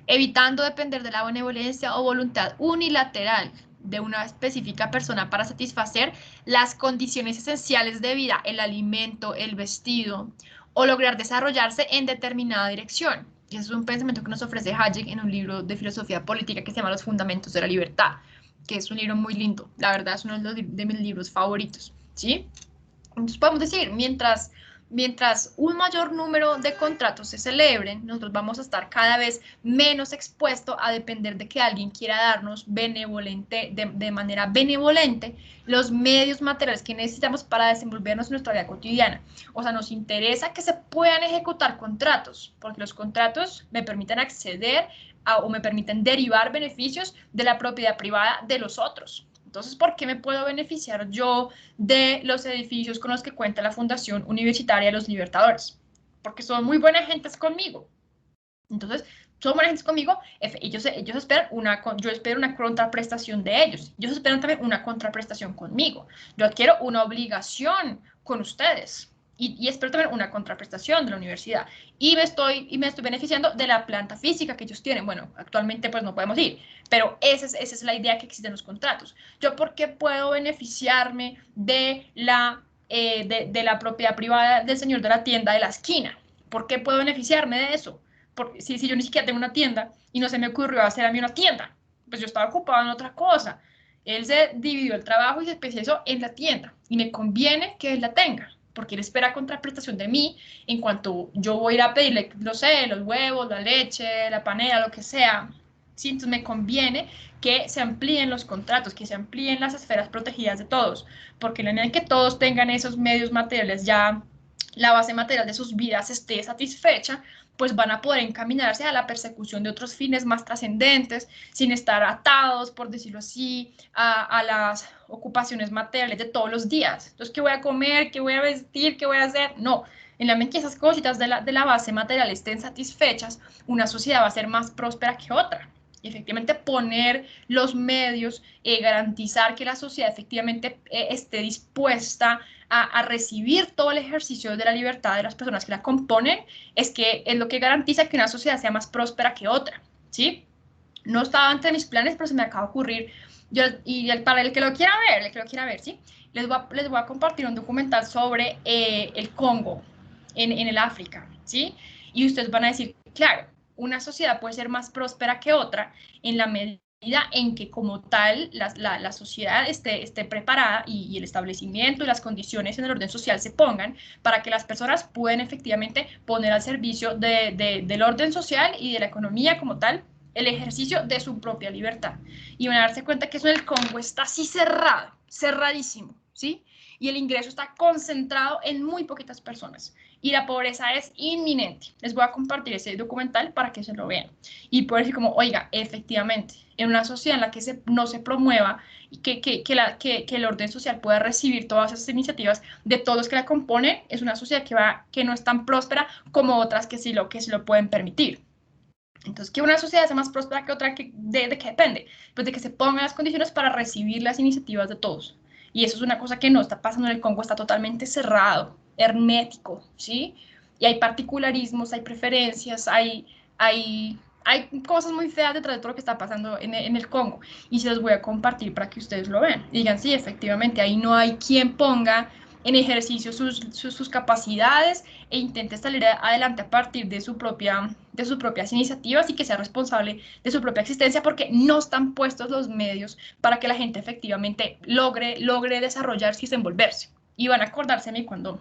evitando depender de la benevolencia o voluntad unilateral de una específica persona para satisfacer las condiciones esenciales de vida, el alimento, el vestido, o lograr desarrollarse en determinada dirección. Ese es un pensamiento que nos ofrece Hayek en un libro de filosofía política que se llama Los Fundamentos de la Libertad, que es un libro muy lindo. La verdad es uno de mis libros favoritos, ¿sí? Entonces podemos decir, mientras un mayor número de contratos se celebren, nosotros vamos a estar cada vez menos expuestos a depender de que alguien quiera darnos de manera benevolente los medios materiales que necesitamos para desenvolvernos en nuestra vida cotidiana. O sea, nos interesa que se puedan ejecutar contratos, porque los contratos me permiten acceder o me permiten derivar beneficios de la propiedad privada de los otros. Entonces, ¿por qué me puedo beneficiar yo de los edificios con los que cuenta la Fundación Universitaria de los Libertadores? Porque son muy buenas gentes conmigo. Entonces, son buenas gentes conmigo, ellos esperan yo espero una contraprestación de ellos. Ellos esperan también una contraprestación conmigo. Yo adquiero una obligación con ustedes. Y espero también una contraprestación de la universidad. Y me estoy beneficiando de la planta física que ellos tienen. Bueno, actualmente pues no podemos ir, pero esa es la idea que existe en los contratos. ¿Yo por qué puedo beneficiarme de la propiedad privada del señor de la tienda de la esquina? ¿Por qué puedo beneficiarme de eso? Porque si yo ni siquiera tengo una tienda y no se me ocurrió hacer a mí una tienda, pues yo estaba ocupado en otra cosa. Él se dividió el trabajo y se especializó en la tienda y me conviene que él la tenga, porque él espera contraprestación de mí en cuanto yo voy a ir a pedirle, no sé, los huevos, la leche, la panela, lo que sea. ¿Sí? Entonces me conviene que se amplíen los contratos, que se amplíen las esferas protegidas de todos, porque en la medida en que todos tengan esos medios materiales, ya la base material de sus vidas esté satisfecha, pues van a poder encaminarse a la persecución de otros fines más trascendentes, sin estar atados, por decirlo así, a las ocupaciones materiales de todos los días. Entonces, ¿qué voy a comer? ¿Qué voy a vestir? ¿Qué voy a hacer? No. En la medida que esas cositas de la base material estén satisfechas, una sociedad va a ser más próspera que otra. Y efectivamente poner los medios, garantizar que la sociedad efectivamente esté dispuesta a recibir todo el ejercicio de la libertad de las personas que la componen, es lo que garantiza que una sociedad sea más próspera que otra, ¿sí? No estaba entre mis planes, pero se me acaba de ocurrir. Para el que lo quiera ver, ¿sí? Les voy a compartir un documental sobre el Congo en el África, ¿sí? Y ustedes van a decir, claro, una sociedad puede ser más próspera que otra en la medida en que como tal la sociedad esté preparada y el establecimiento y las condiciones en el orden social se pongan para que las personas puedan efectivamente poner al servicio del orden social y de la economía como tal el ejercicio de su propia libertad. Y van a darse cuenta que eso en el Congo está así cerrado, cerradísimo, ¿sí? Y el ingreso está concentrado en muy poquitas personas. Y la pobreza es inminente. Les voy a compartir ese documental para que se lo vean. Y poder decir como, oiga, efectivamente, en una sociedad en la que no se promueva y que el orden social pueda recibir todas esas iniciativas de todos los que la componen, es una sociedad que no es tan próspera como otras que sí lo pueden permitir. Entonces, que una sociedad sea más próspera que otra, ¿de qué depende? Pues de que se pongan las condiciones para recibir las iniciativas de todos. Y eso es una cosa que no está pasando en el Congo, está totalmente cerrado, hermético, ¿sí? Y hay particularismos, hay preferencias, hay cosas muy feas detrás de todo lo que está pasando en el Congo. Y se los voy a compartir para que ustedes lo vean. Y digan, sí, efectivamente, ahí no hay quien ponga en ejercicio sus capacidades e intente salir adelante a partir de sus propias iniciativas y que sea responsable de su propia existencia, porque no están puestos los medios para que la gente efectivamente logre desarrollarse y desenvolverse. Y van a acordarse de mí cuando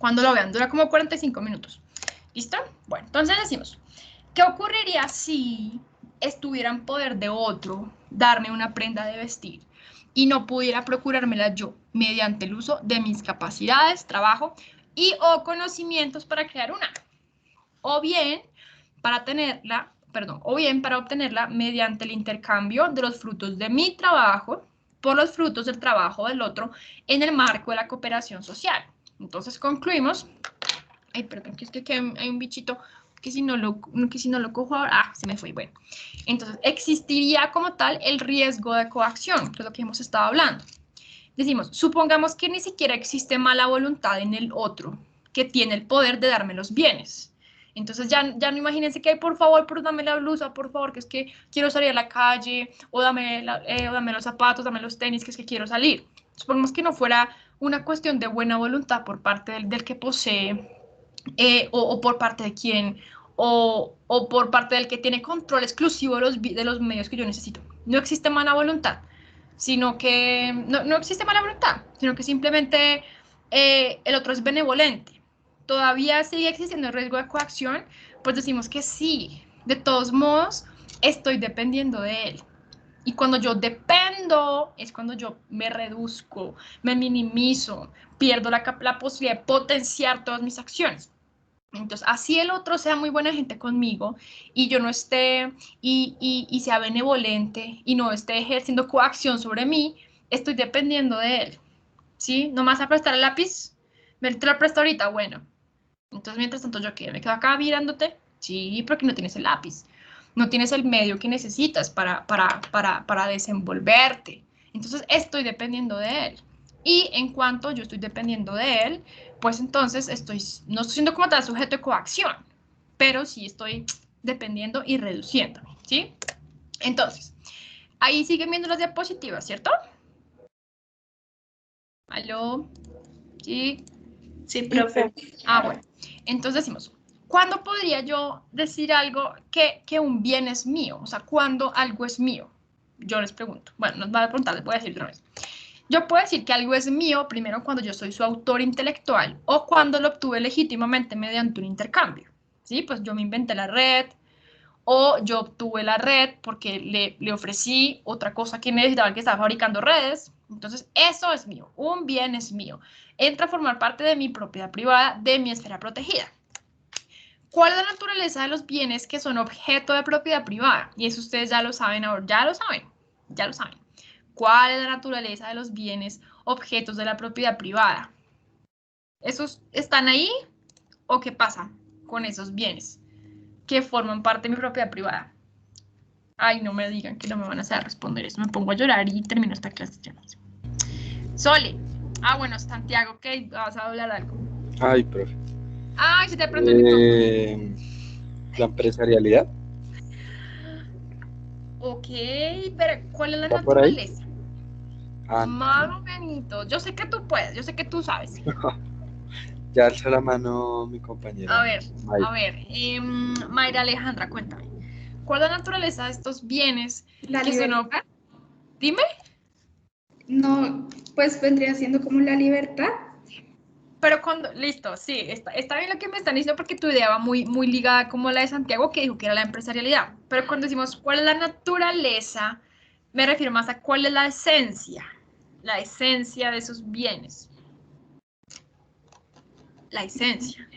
lo vean. Dura como 45 minutos. ¿Listo? Bueno, entonces decimos, ¿qué ocurriría si estuviera en poder de otro darme una prenda de vestir y no pudiera procurármela yo mediante el uso de mis capacidades, trabajo o conocimientos para crear una? O bien para obtenerla mediante el intercambio de los frutos de mi trabajo por los frutos del trabajo del otro en el marco de la cooperación social. Entonces concluimos. Ay, perdón, que es que hay un bichito que si no lo cojo ahora, se me fue. Bueno, entonces existiría como tal el riesgo de coacción, que es lo que hemos estado hablando. Decimos, supongamos que ni siquiera existe mala voluntad en el otro, que tiene el poder de darme los bienes. Entonces ya no imagínense que, por favor, dame la blusa, por favor, que es que quiero salir a la calle, o dame los zapatos, dame los tenis, que es que quiero salir. Supongamos que no fuera una cuestión de buena voluntad por parte del que posee, o por parte de quien o por parte del que tiene control exclusivo de los medios que yo necesito. No existe mala voluntad, sino que no existe mala voluntad, sino que simplemente el otro es benevolente. Todavía sigue existiendo el riesgo de coacción, pues decimos que sí, de todos modos estoy dependiendo de él. Y cuando yo dependo es cuando yo me reduzco, me minimizo, pierdo la posibilidad de potenciar todas mis acciones. Entonces, así el otro sea muy buena gente conmigo y yo no esté y sea benevolente y no esté ejerciendo coacción sobre mí, estoy dependiendo de él, ¿sí? ¿No me vas a prestar el lápiz? ¿Te lo presto ahorita? Bueno. Entonces, mientras tanto, ¿yo qué? ¿Me quedo acá mirándote? Sí, porque no tienes el lápiz. No tienes el medio que necesitas para desenvolverte. Entonces, estoy dependiendo de él. Y en cuanto yo estoy dependiendo de él, pues entonces no estoy siendo como tal sujeto de coacción, pero sí estoy dependiendo y reduciendo, ¿sí? Entonces, ahí siguen viendo las diapositivas, ¿cierto? ¿Aló? ¿Sí? Sí, profe. Ah, bueno. Entonces decimos, ¿cuándo podría yo decir algo que un bien es mío? O sea, ¿cuándo algo es mío? Yo les pregunto. Bueno, nos va a preguntar, les voy a decir otra vez. Yo puedo decir que algo es mío primero cuando yo soy su autor intelectual o cuando lo obtuve legítimamente mediante un intercambio. ¿Sí? Pues yo me inventé la red o yo obtuve la red porque le ofrecí otra cosa que necesitaba, que estaba fabricando redes. Entonces, eso es mío. Un bien es mío. Entra a formar parte de mi propiedad privada, de mi esfera protegida. ¿Cuál es la naturaleza de los bienes que son objeto de propiedad privada? Y eso ustedes ya lo saben ahora, ya lo saben. ¿Cuál es la naturaleza de los bienes objetos de la propiedad privada? ¿Esos están ahí o qué pasa con esos bienes que forman parte de mi propiedad privada? Ay, no me digan que no me van a hacer responder eso. Me pongo a llorar y termino esta clase. Sole. Ah, bueno, Santiago, ¿qué? ¿Vas a hablar algo? Ay, profe. Ay, se te prendió el micrófono. La empresarialidad. Ok, pero ¿cuál es la ¿Está por ahí? naturaleza? Ah, Más o menos. Yo sé que tú puedes, yo sé que tú sabes. ya alza la mano mi compañera. A ver, Mayra Alejandra, cuéntame. ¿Cuál es la naturaleza de estos bienes La que son... libertad. Dime. No, pues vendría siendo como la libertad. Pero cuando, listo, sí, está bien lo que me están diciendo porque tu idea va muy ligada como la de Santiago, que dijo que era la empresarialidad. Pero cuando decimos cuál es la naturaleza, me refiero más a cuál es la esencia de esos bienes. La esencia.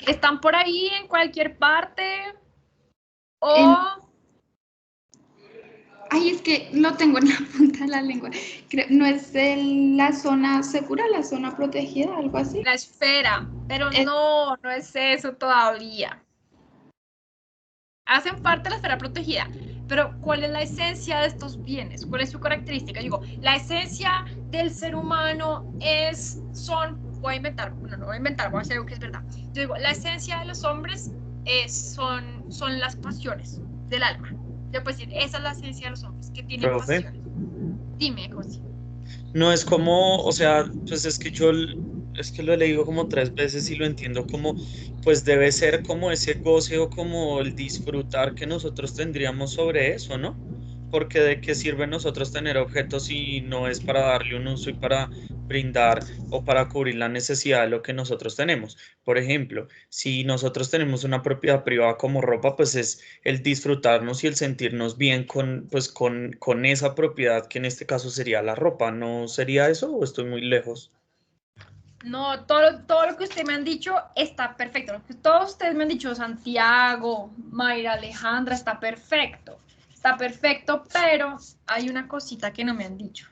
¿Están por ahí en cualquier parte? O... Ay, es que lo tengo en la punta de la lengua. ¿No es la zona segura, la zona protegida, algo así? La esfera, pero no es eso todavía. Hacen parte de la esfera protegida, pero ¿cuál es la esencia de estos bienes? ¿Cuál es su característica? Yo digo, la esencia del ser humano voy a inventar, bueno, no voy a inventar, voy a hacer algo que es verdad. Yo digo, la esencia de los hombres son las pasiones del alma. Yo puedo decir, esa es la esencia de los hombres, que tienen pasiones. Dime, José. No es como, o sea, pues es que lo he leído como 3 veces y lo entiendo como, pues debe ser como ese goce o como el disfrutar que nosotros tendríamos sobre eso, ¿no? Porque de qué sirve nosotros tener objetos si no es para darle un uso y para brindar o para cubrir la necesidad de lo que nosotros tenemos. Por ejemplo, si nosotros tenemos una propiedad privada como ropa, pues es el disfrutarnos y el sentirnos bien con esa propiedad, que en este caso sería la ropa. ¿No sería eso o estoy muy lejos? No, todo lo que ustedes me han dicho está perfecto. Lo que todos ustedes me han dicho, Santiago, Mayra, Alejandra, está perfecto. Está perfecto, pero hay una cosita que no me han dicho.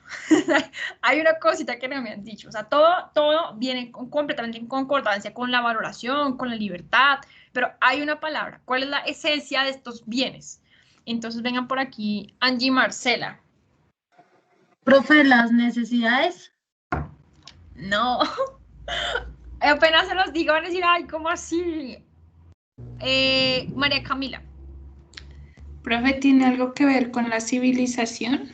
Hay una cosita que no me han dicho. O sea, todo viene completamente en concordancia con la valoración, con la libertad, pero hay una palabra. ¿Cuál es la esencia de estos bienes? Entonces vengan por aquí, Angie Marcela. Profe, las necesidades. No. Apenas se los digo, van a decir, ay, ¿cómo así? María Camila. Profe, ¿tiene algo que ver con la civilización?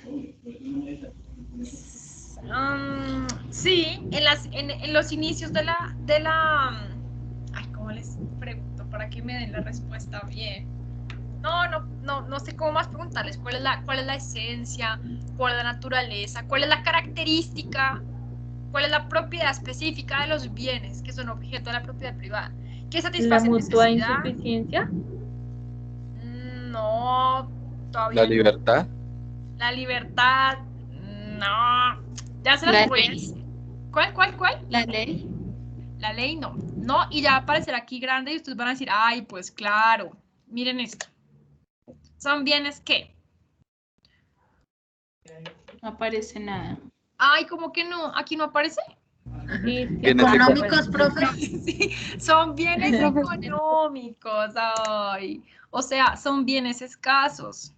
Sí, en los inicios de la ay, ¿cómo les pregunto? para que me den la respuesta bien. No sé cómo más preguntarles cuál es la esencia, cuál es la naturaleza, cuál es la característica, cuál es la propiedad específica de los bienes que son objeto de la propiedad privada. ¿Qué ¿La satisfacen mutua necesidad? insuficiencia? No, todavía La no. libertad. La libertad, no. Ya se La las voy a ley. decir. ¿Cuál? La ley. La ley no. No, y ya va a aparecer aquí grande y ustedes van a decir, ay, pues claro. Miren esto. Son bienes que. No aparece nada. Ay, ¿cómo que no? ¿Aquí no aparece? Bienes Económicos, profe. Sí, son bienes económicos. Ay. O sea, son bienes escasos.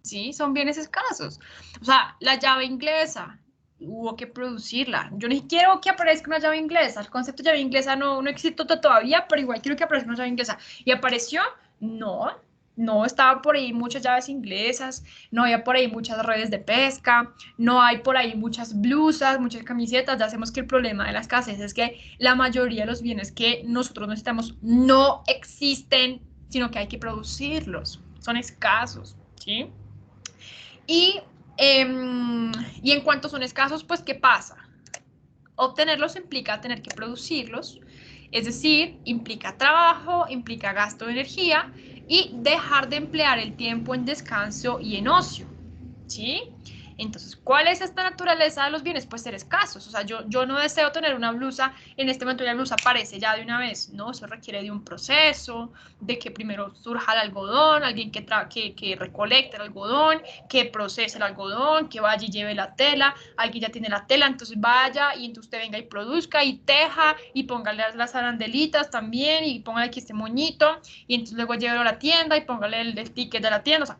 Sí, son bienes escasos. O sea, la llave inglesa, hubo que producirla. Yo ni quiero que aparezca una llave inglesa. El concepto de llave inglesa no existe todavía, pero igual quiero que aparezca una llave inglesa. ¿Y apareció? No, estaban por ahí muchas llaves inglesas, no había por ahí muchas redes de pesca, no hay por ahí muchas blusas, muchas camisetas. Ya sabemos que el problema de la escasez es que la mayoría de los bienes que nosotros necesitamos no existen, sino que hay que producirlos. Son escasos, ¿sí? Y en cuanto son escasos, pues, ¿qué pasa? Obtenerlos implica tener que producirlos, es decir, implica trabajo, implica gasto de energía y dejar de emplear el tiempo en descanso y en ocio, ¿sí? Entonces, ¿cuál es esta naturaleza de los bienes? Pues ser escasos. O sea, yo no deseo tener una blusa, en este momento la blusa aparece ya de una vez, ¿no? Eso requiere de un proceso, de que primero surja el algodón, alguien que recolecte el algodón, que procese el algodón, que vaya y lleve la tela, alguien ya tiene la tela, entonces vaya y entonces usted venga y produzca y teja y póngale las arandelitas también y póngale aquí este moñito y entonces luego llévelo a la tienda y póngale el ticket de la tienda. O sea,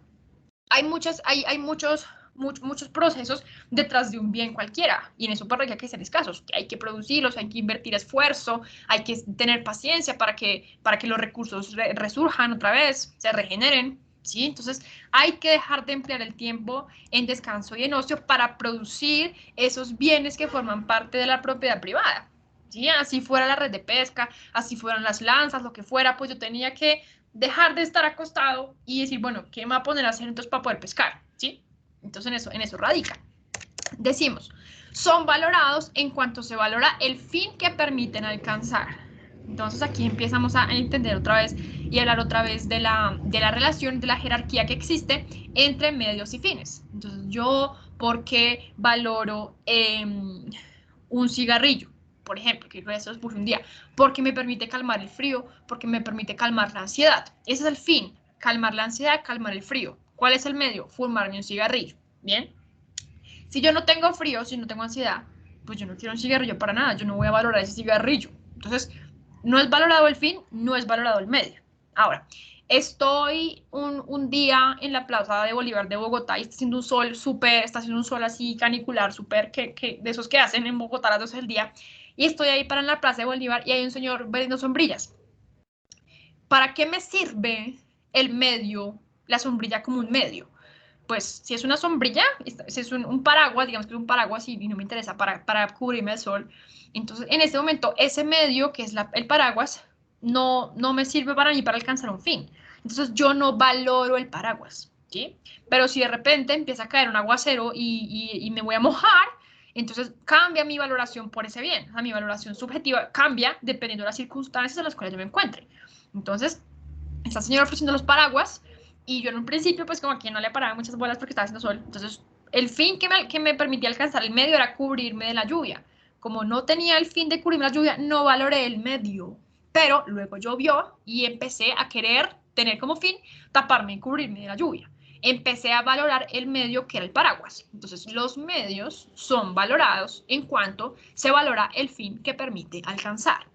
hay muchos procesos detrás de un bien cualquiera y en eso pues hay que ser escasos, hay que producirlos, hay que invertir esfuerzo, hay que tener paciencia para que los recursos resurjan otra vez, se regeneren, ¿sí? Entonces hay que dejar de emplear el tiempo en descanso y en ocio para producir esos bienes que forman parte de la propiedad privada, ¿sí? Así fuera la red de pesca, así fueran las lanzas, lo que fuera, pues yo tenía que dejar de estar acostado y decir, bueno, ¿qué me va a poner a hacer entonces para poder pescar? ¿Sí? Entonces en eso radica. Decimos, son valorados en cuanto se valora el fin que permiten alcanzar. Entonces aquí empezamos a entender otra vez y hablar otra vez de la relación, de la jerarquía que existe entre medios y fines. Entonces yo, ¿por qué valoro un cigarrillo? Por ejemplo, que eso os puse un día, porque me permite calmar el frío, porque me permite calmar la ansiedad. Ese es el fin, calmar la ansiedad, calmar el frío. ¿Cuál es el medio? Fumarme un cigarrillo. ¿Bien? Si yo no tengo frío, si no tengo ansiedad, pues yo no quiero un cigarrillo para nada, yo no voy a valorar ese cigarrillo. Entonces, no es valorado el fin, no es valorado el medio. Ahora, estoy un día en la Plaza de Bolívar de Bogotá y está haciendo un sol súper, está haciendo un sol así canicular, súper, de esos que hacen en Bogotá a las 12 del día, y estoy ahí para en la Plaza de Bolívar y hay un señor vendiendo sombrillas. ¿Para qué me sirve el medio, la sombrilla como un medio? Pues si es una sombrilla, si es un paraguas, digamos que es un paraguas y no me interesa para cubrirme el sol, entonces en este momento ese medio que es el paraguas no me sirve para mí para alcanzar un fin. Entonces yo no valoro el paraguas, ¿sí? Pero si de repente empieza a caer un aguacero y me voy a mojar, entonces cambia mi valoración por ese bien. O sea, mi valoración subjetiva cambia dependiendo de las circunstancias en las cuales yo me encuentre. Entonces, esta señora ofreciendo los paraguas y yo en un principio pues como que no le paraba muchas bolas porque estaba haciendo sol. Entonces el fin que me permitía alcanzar el medio era cubrirme de la lluvia. Como no tenía el fin de cubrirme la lluvia, no valoré el medio. Pero luego llovió y empecé a querer tener como fin taparme y cubrirme de la lluvia. Empecé a valorar el medio que era el paraguas. Entonces los medios son valorados en cuanto se valora el fin que permite alcanzar.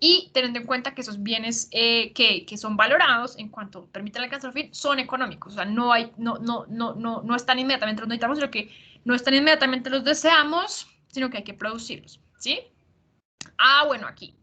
Y teniendo en cuenta que esos bienes que son valorados en cuanto permiten alcanzar el fin son económicos, o sea, no están inmediatamente los necesitamos, sino que no están inmediatamente los deseamos, sino que hay que producirlos, ¿sí? Ah, bueno, aquí.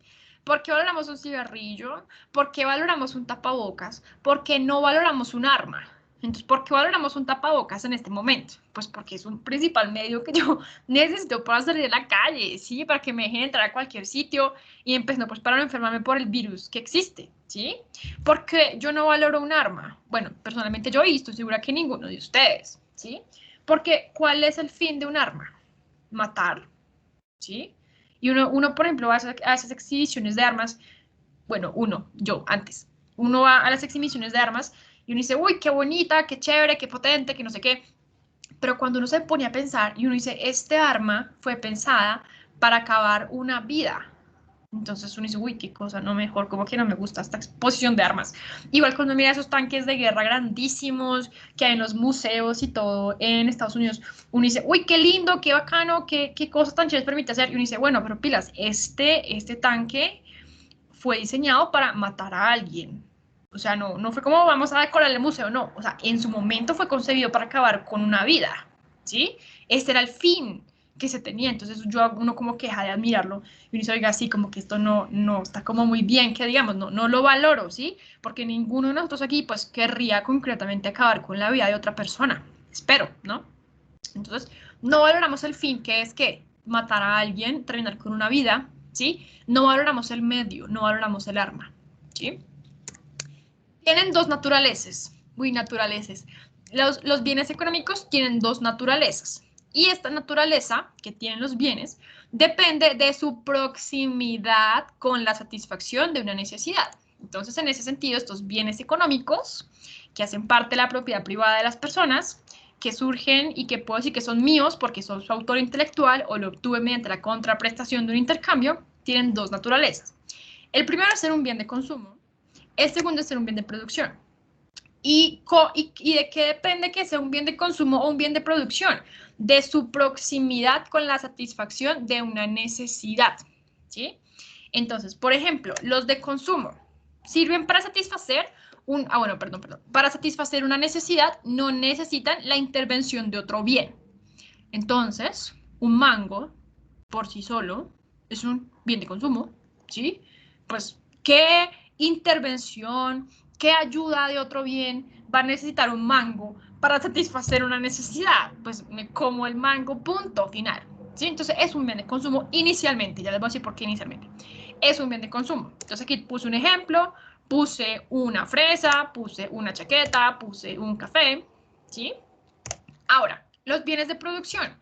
¿Por qué valoramos un cigarrillo? ¿Por qué valoramos un tapabocas? ¿Por qué no valoramos un arma? Entonces, ¿por qué valoramos un tapabocas en este momento? Pues porque es un principal medio que yo necesito para salir de la calle, ¿sí? Para que me dejen entrar a cualquier sitio y empezando pues para no enfermarme por el virus que existe, ¿sí? Porque yo no valoro un arma. Bueno, personalmente yo y estoy segura que ninguno de ustedes, ¿sí? Porque ¿cuál es el fin de un arma? Matar, ¿sí? Y uno por ejemplo, va a esas exhibiciones de armas, bueno, yo antes, uno va a las exhibiciones de armas y uno dice, uy, qué bonita, qué chévere, qué potente, que no sé qué. Pero cuando uno se pone a pensar y uno dice, este arma fue pensada para acabar una vida. Entonces uno dice, uy, qué cosa, no mejor, como que no me gusta esta exposición de armas. Igual cuando mira esos tanques de guerra grandísimos que hay en los museos y todo en Estados Unidos, uno dice, uy, qué lindo, qué bacano, qué cosa tan chévere permite hacer. Y uno dice, bueno, pero pilas, este tanque fue diseñado para matar a alguien. O sea, no fue como vamos a decorar el museo, no. O sea, en su momento fue concebido para acabar con una vida, ¿sí? Este era el fin que se tenía. Entonces uno como que deja de admirarlo y uno dice, oiga, sí, como que esto no está como muy bien, que digamos, no lo valoro, ¿sí? Porque ninguno de nosotros aquí pues querría concretamente acabar con la vida de otra persona. Espero, ¿no? Entonces, no valoramos el fin, que es que matar a alguien, terminar con una vida, ¿sí? No valoramos el medio, no valoramos el arma, ¿sí? Tienen dos naturalezas, muy naturalezas. Los bienes económicos tienen dos naturalezas. Y esta naturaleza que tienen los bienes depende de su proximidad con la satisfacción de una necesidad. Entonces, en ese sentido, estos bienes económicos, que hacen parte de la propiedad privada de las personas, que surgen y que puedo decir que son míos porque son su autor intelectual o lo obtuve mediante la contraprestación de un intercambio, tienen dos naturalezas. El primero es ser un bien de consumo, el segundo es ser un bien de producción. ¿Y de qué depende que sea un bien de consumo o un bien de producción? De su proximidad con la satisfacción de una necesidad, ¿sí? Entonces, por ejemplo, los de consumo sirven para satisfacer para satisfacer una necesidad no necesitan la intervención de otro bien. Entonces, un mango por sí solo es un bien de consumo, ¿sí? Pues, ¿qué intervención, qué ayuda de otro bien va a necesitar un mango para satisfacer una necesidad? Pues me como el mango, punto, final, ¿sí? Entonces, es un bien de consumo inicialmente, ya les voy a decir por qué inicialmente. Es un bien de consumo. Entonces, aquí puse un ejemplo, puse una fresa, puse una chaqueta, puse un café, ¿sí? Ahora, los bienes de producción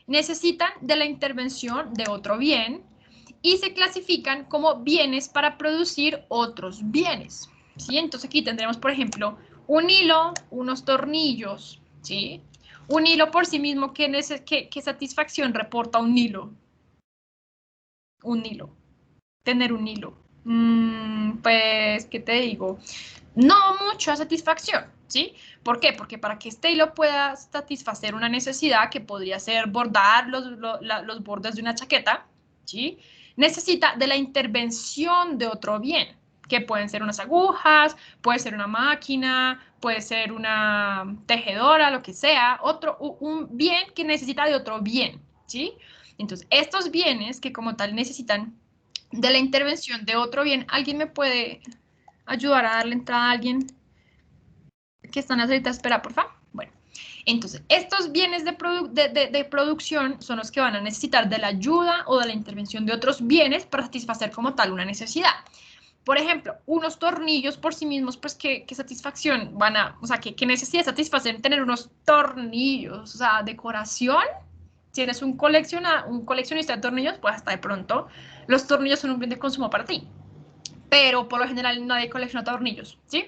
necesitan de la intervención de otro bien y se clasifican como bienes para producir otros bienes, ¿sí? Entonces aquí tendremos, por ejemplo, un hilo, unos tornillos, ¿sí? Un hilo por sí mismo, ¿qué satisfacción reporta un hilo? Un hilo. Tener un hilo. Pues, ¿qué te digo? No mucha satisfacción, ¿sí? ¿Por qué? Porque para que este hilo pueda satisfacer una necesidad que podría ser bordar los bordes de una chaqueta, ¿sí? Necesita de la intervención de otro bien, que pueden ser unas agujas, puede ser una máquina, puede ser una tejedora, lo que sea, un bien que necesita de otro bien, ¿sí? Entonces, estos bienes que como tal necesitan de la intervención de otro bien, ¿alguien me puede ayudar a darle entrada a alguien que está en la salita de espera, por favor? Bueno, entonces, estos bienes de producción son los que van a necesitar de la ayuda o de la intervención de otros bienes para satisfacer como tal una necesidad. Por ejemplo, unos tornillos por sí mismos, pues, ¿qué satisfacción van a, o sea, qué necesidad satisfacer tener unos tornillos? O sea, decoración. Si eres un coleccionista de tornillos, pues hasta de pronto los tornillos son un bien de consumo para ti. Pero por lo general nadie colecciona tornillos, ¿sí?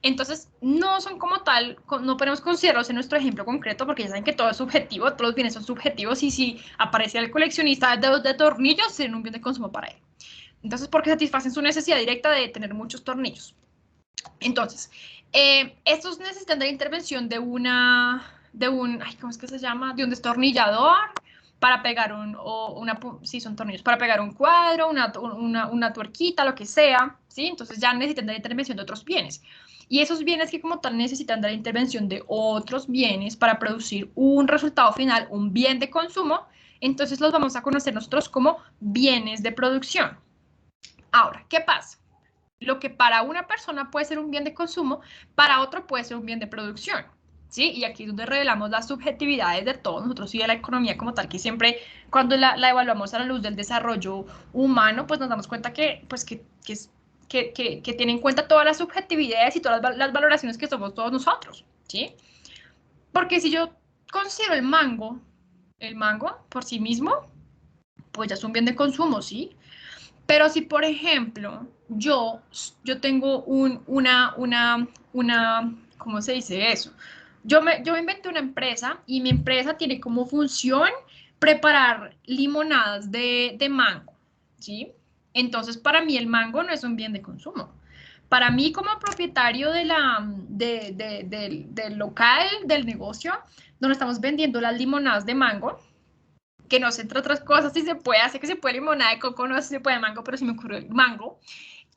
Entonces, no son como tal, no podemos considerarlos en nuestro ejemplo concreto porque ya saben que todo es subjetivo, todos los bienes son subjetivos y si aparece el coleccionista de tornillos, sería un bien de consumo para él. Entonces, porque satisfacen su necesidad directa de tener muchos tornillos. Entonces, estos necesitan de la intervención de ¿cómo es que se llama? De un destornillador para pegar son tornillos, para pegar un cuadro, una tuerquita, lo que sea, ¿sí? Entonces ya necesitan de la intervención de otros bienes. Y esos bienes que como tal necesitan de la intervención de otros bienes para producir un resultado final, un bien de consumo, entonces los vamos a conocer nosotros como bienes de producción. Ahora, ¿qué pasa? lo que para una persona puede ser un bien de consumo, para otro puede ser un bien de producción, ¿sí? Y aquí es donde revelamos las subjetividades de todos nosotros y de la economía como tal, que siempre cuando la evaluamos a la luz del desarrollo humano, pues nos damos cuenta que, pues, que tiene en cuenta todas las subjetividades y todas las valoraciones que somos todos nosotros, ¿sí? Porque si yo considero el mango por sí mismo, pues ya es un bien de consumo, ¿sí? Pero si, por ejemplo, yo tengo ¿cómo se dice eso? Yo inventé una empresa y mi empresa tiene como función preparar limonadas de mango, ¿sí? Entonces, para mí el mango no es un bien de consumo. Para mí, como propietario del local, del negocio, donde estamos vendiendo las limonadas de mango, que no sé, entre otras cosas, si se puede, hace que se puede limonada de coco, no sé si se puede mango, pero sí me ocurrió el mango.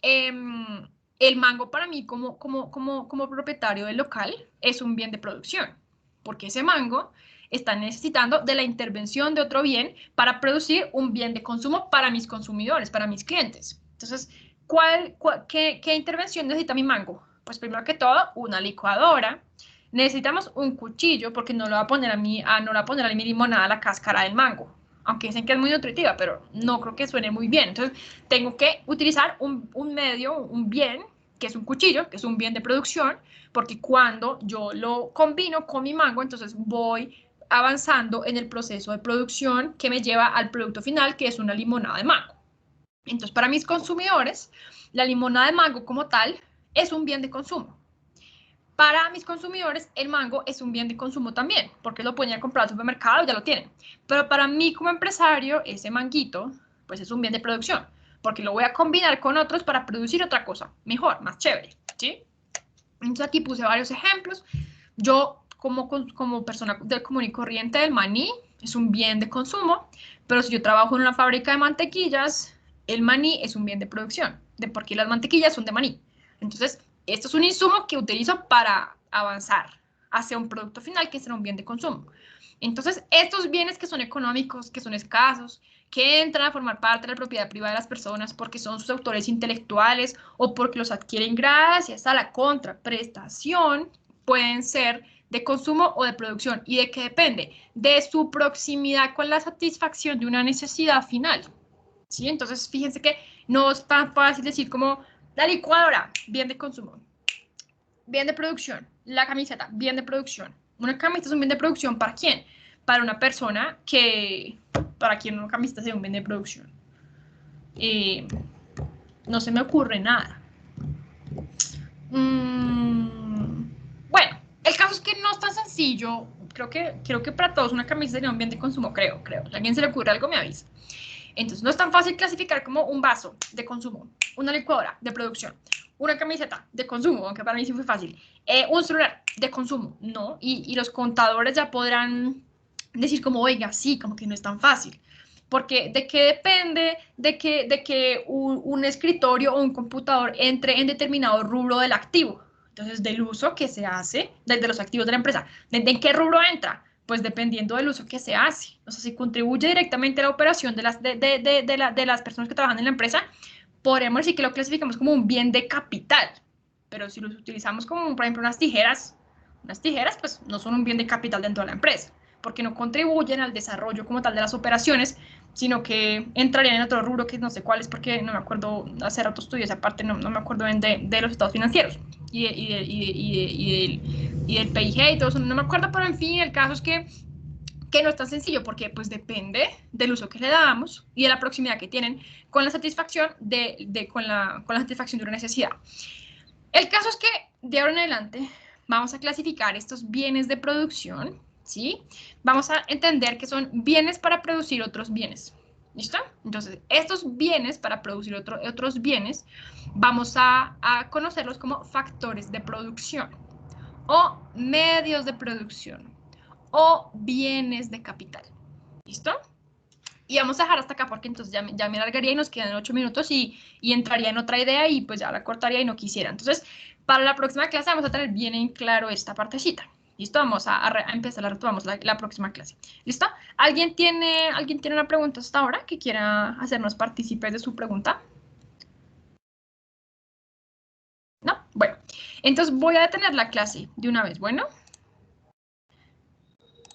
El mango para mí como propietario del local es un bien de producción, porque ese mango está necesitando de la intervención de otro bien para producir un bien de consumo para mis consumidores, para mis clientes. Entonces, ¿qué intervención necesita mi mango? Pues primero que todo, una licuadora. Necesitamos un cuchillo porque no lo va a poner a mí, no le va a poner a mi limonada la cáscara del mango, aunque dicen que es muy nutritiva, pero no creo que suene muy bien. Entonces, tengo que utilizar un medio, un bien, que es un cuchillo, que es un bien de producción, porque cuando yo lo combino con mi mango, entonces voy avanzando en el proceso de producción que me lleva al producto final, que es una limonada de mango. Entonces, para mis consumidores, la limonada de mango como tal es un bien de consumo. Para mis consumidores, el mango es un bien de consumo también, porque lo pueden ir a comprar al supermercado y ya lo tienen. Pero para mí como empresario, ese manguito, pues es un bien de producción, porque lo voy a combinar con otros para producir otra cosa mejor, más chévere, ¿sí? Entonces aquí puse varios ejemplos. Yo, como persona del común y corriente, el maní es un bien de consumo, pero si yo trabajo en una fábrica de mantequillas, el maní es un bien de producción, porque las mantequillas son de maní. Entonces, esto es un insumo que utilizo para avanzar hacia un producto final que será un bien de consumo. Entonces, estos bienes que son económicos, que son escasos, que entran a formar parte de la propiedad privada de las personas porque son sus autores intelectuales o porque los adquieren gracias a la contraprestación, pueden ser de consumo o de producción. ¿Y de qué depende? De su proximidad con la satisfacción de una necesidad final, ¿sí? Entonces, fíjense que no es tan fácil decir como la licuadora, bien de consumo, bien de producción, la camiseta, bien de producción. Una camiseta es un bien de producción, ¿para quién? Para una persona para quien una camiseta sea un bien de producción. No se me ocurre nada. Bueno, el caso es que no es tan sencillo. Creo que para todos una camiseta sería un bien de consumo, creo. Si a alguien se le ocurre algo, me avisa. Entonces, no es tan fácil clasificar como un vaso de consumo, una licuadora de producción, una camiseta de consumo, aunque para mí sí fue fácil, un celular de consumo, ¿no? Y los contadores ya podrán decir como, oiga, sí, como que no es tan fácil. Porque ¿de qué depende de que un escritorio o un computador entre en determinado rubro del activo? Entonces, del uso que se hace, de los activos de la empresa, ¿en qué rubro entra? Pues dependiendo del uso que se hace. O sea, si contribuye directamente a la operación de las personas que trabajan en la empresa, podemos decir que lo clasificamos como un bien de capital. Pero si los utilizamos como, por ejemplo, unas tijeras, pues no son un bien de capital dentro de la empresa, porque no contribuyen al desarrollo como tal de las operaciones, sino que entrarían en otro rubro que no sé cuál es, porque no me acuerdo, hace rato estudié esa parte, no me acuerdo bien de los estados financieros y del PIG y todo eso, no me acuerdo, pero en fin, el caso es que no es tan sencillo porque pues depende del uso que le damos y de la proximidad que tienen con la satisfacción con la satisfacción de una necesidad. El caso es que de ahora en adelante vamos a clasificar estos bienes de producción, ¿sí? Vamos a entender que son bienes para producir otros bienes, ¿listo? Entonces, estos bienes para producir otros bienes, vamos a conocerlos como factores de producción o medios de producción o bienes de capital, ¿listo? Y vamos a dejar hasta acá porque entonces ya me alargaría y nos quedan 8 minutos y entraría en otra idea y pues ya la cortaría y no quisiera. Entonces, para la próxima clase vamos a tener bien en claro esta partecita. ¿Listo? Vamos a empezar, retomamos la próxima clase. ¿Listo? ¿Alguien tiene una pregunta hasta ahora que quiera hacernos partícipes de su pregunta? Entonces voy a detener la clase de una vez, ¿bueno?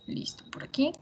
Listo, por aquí.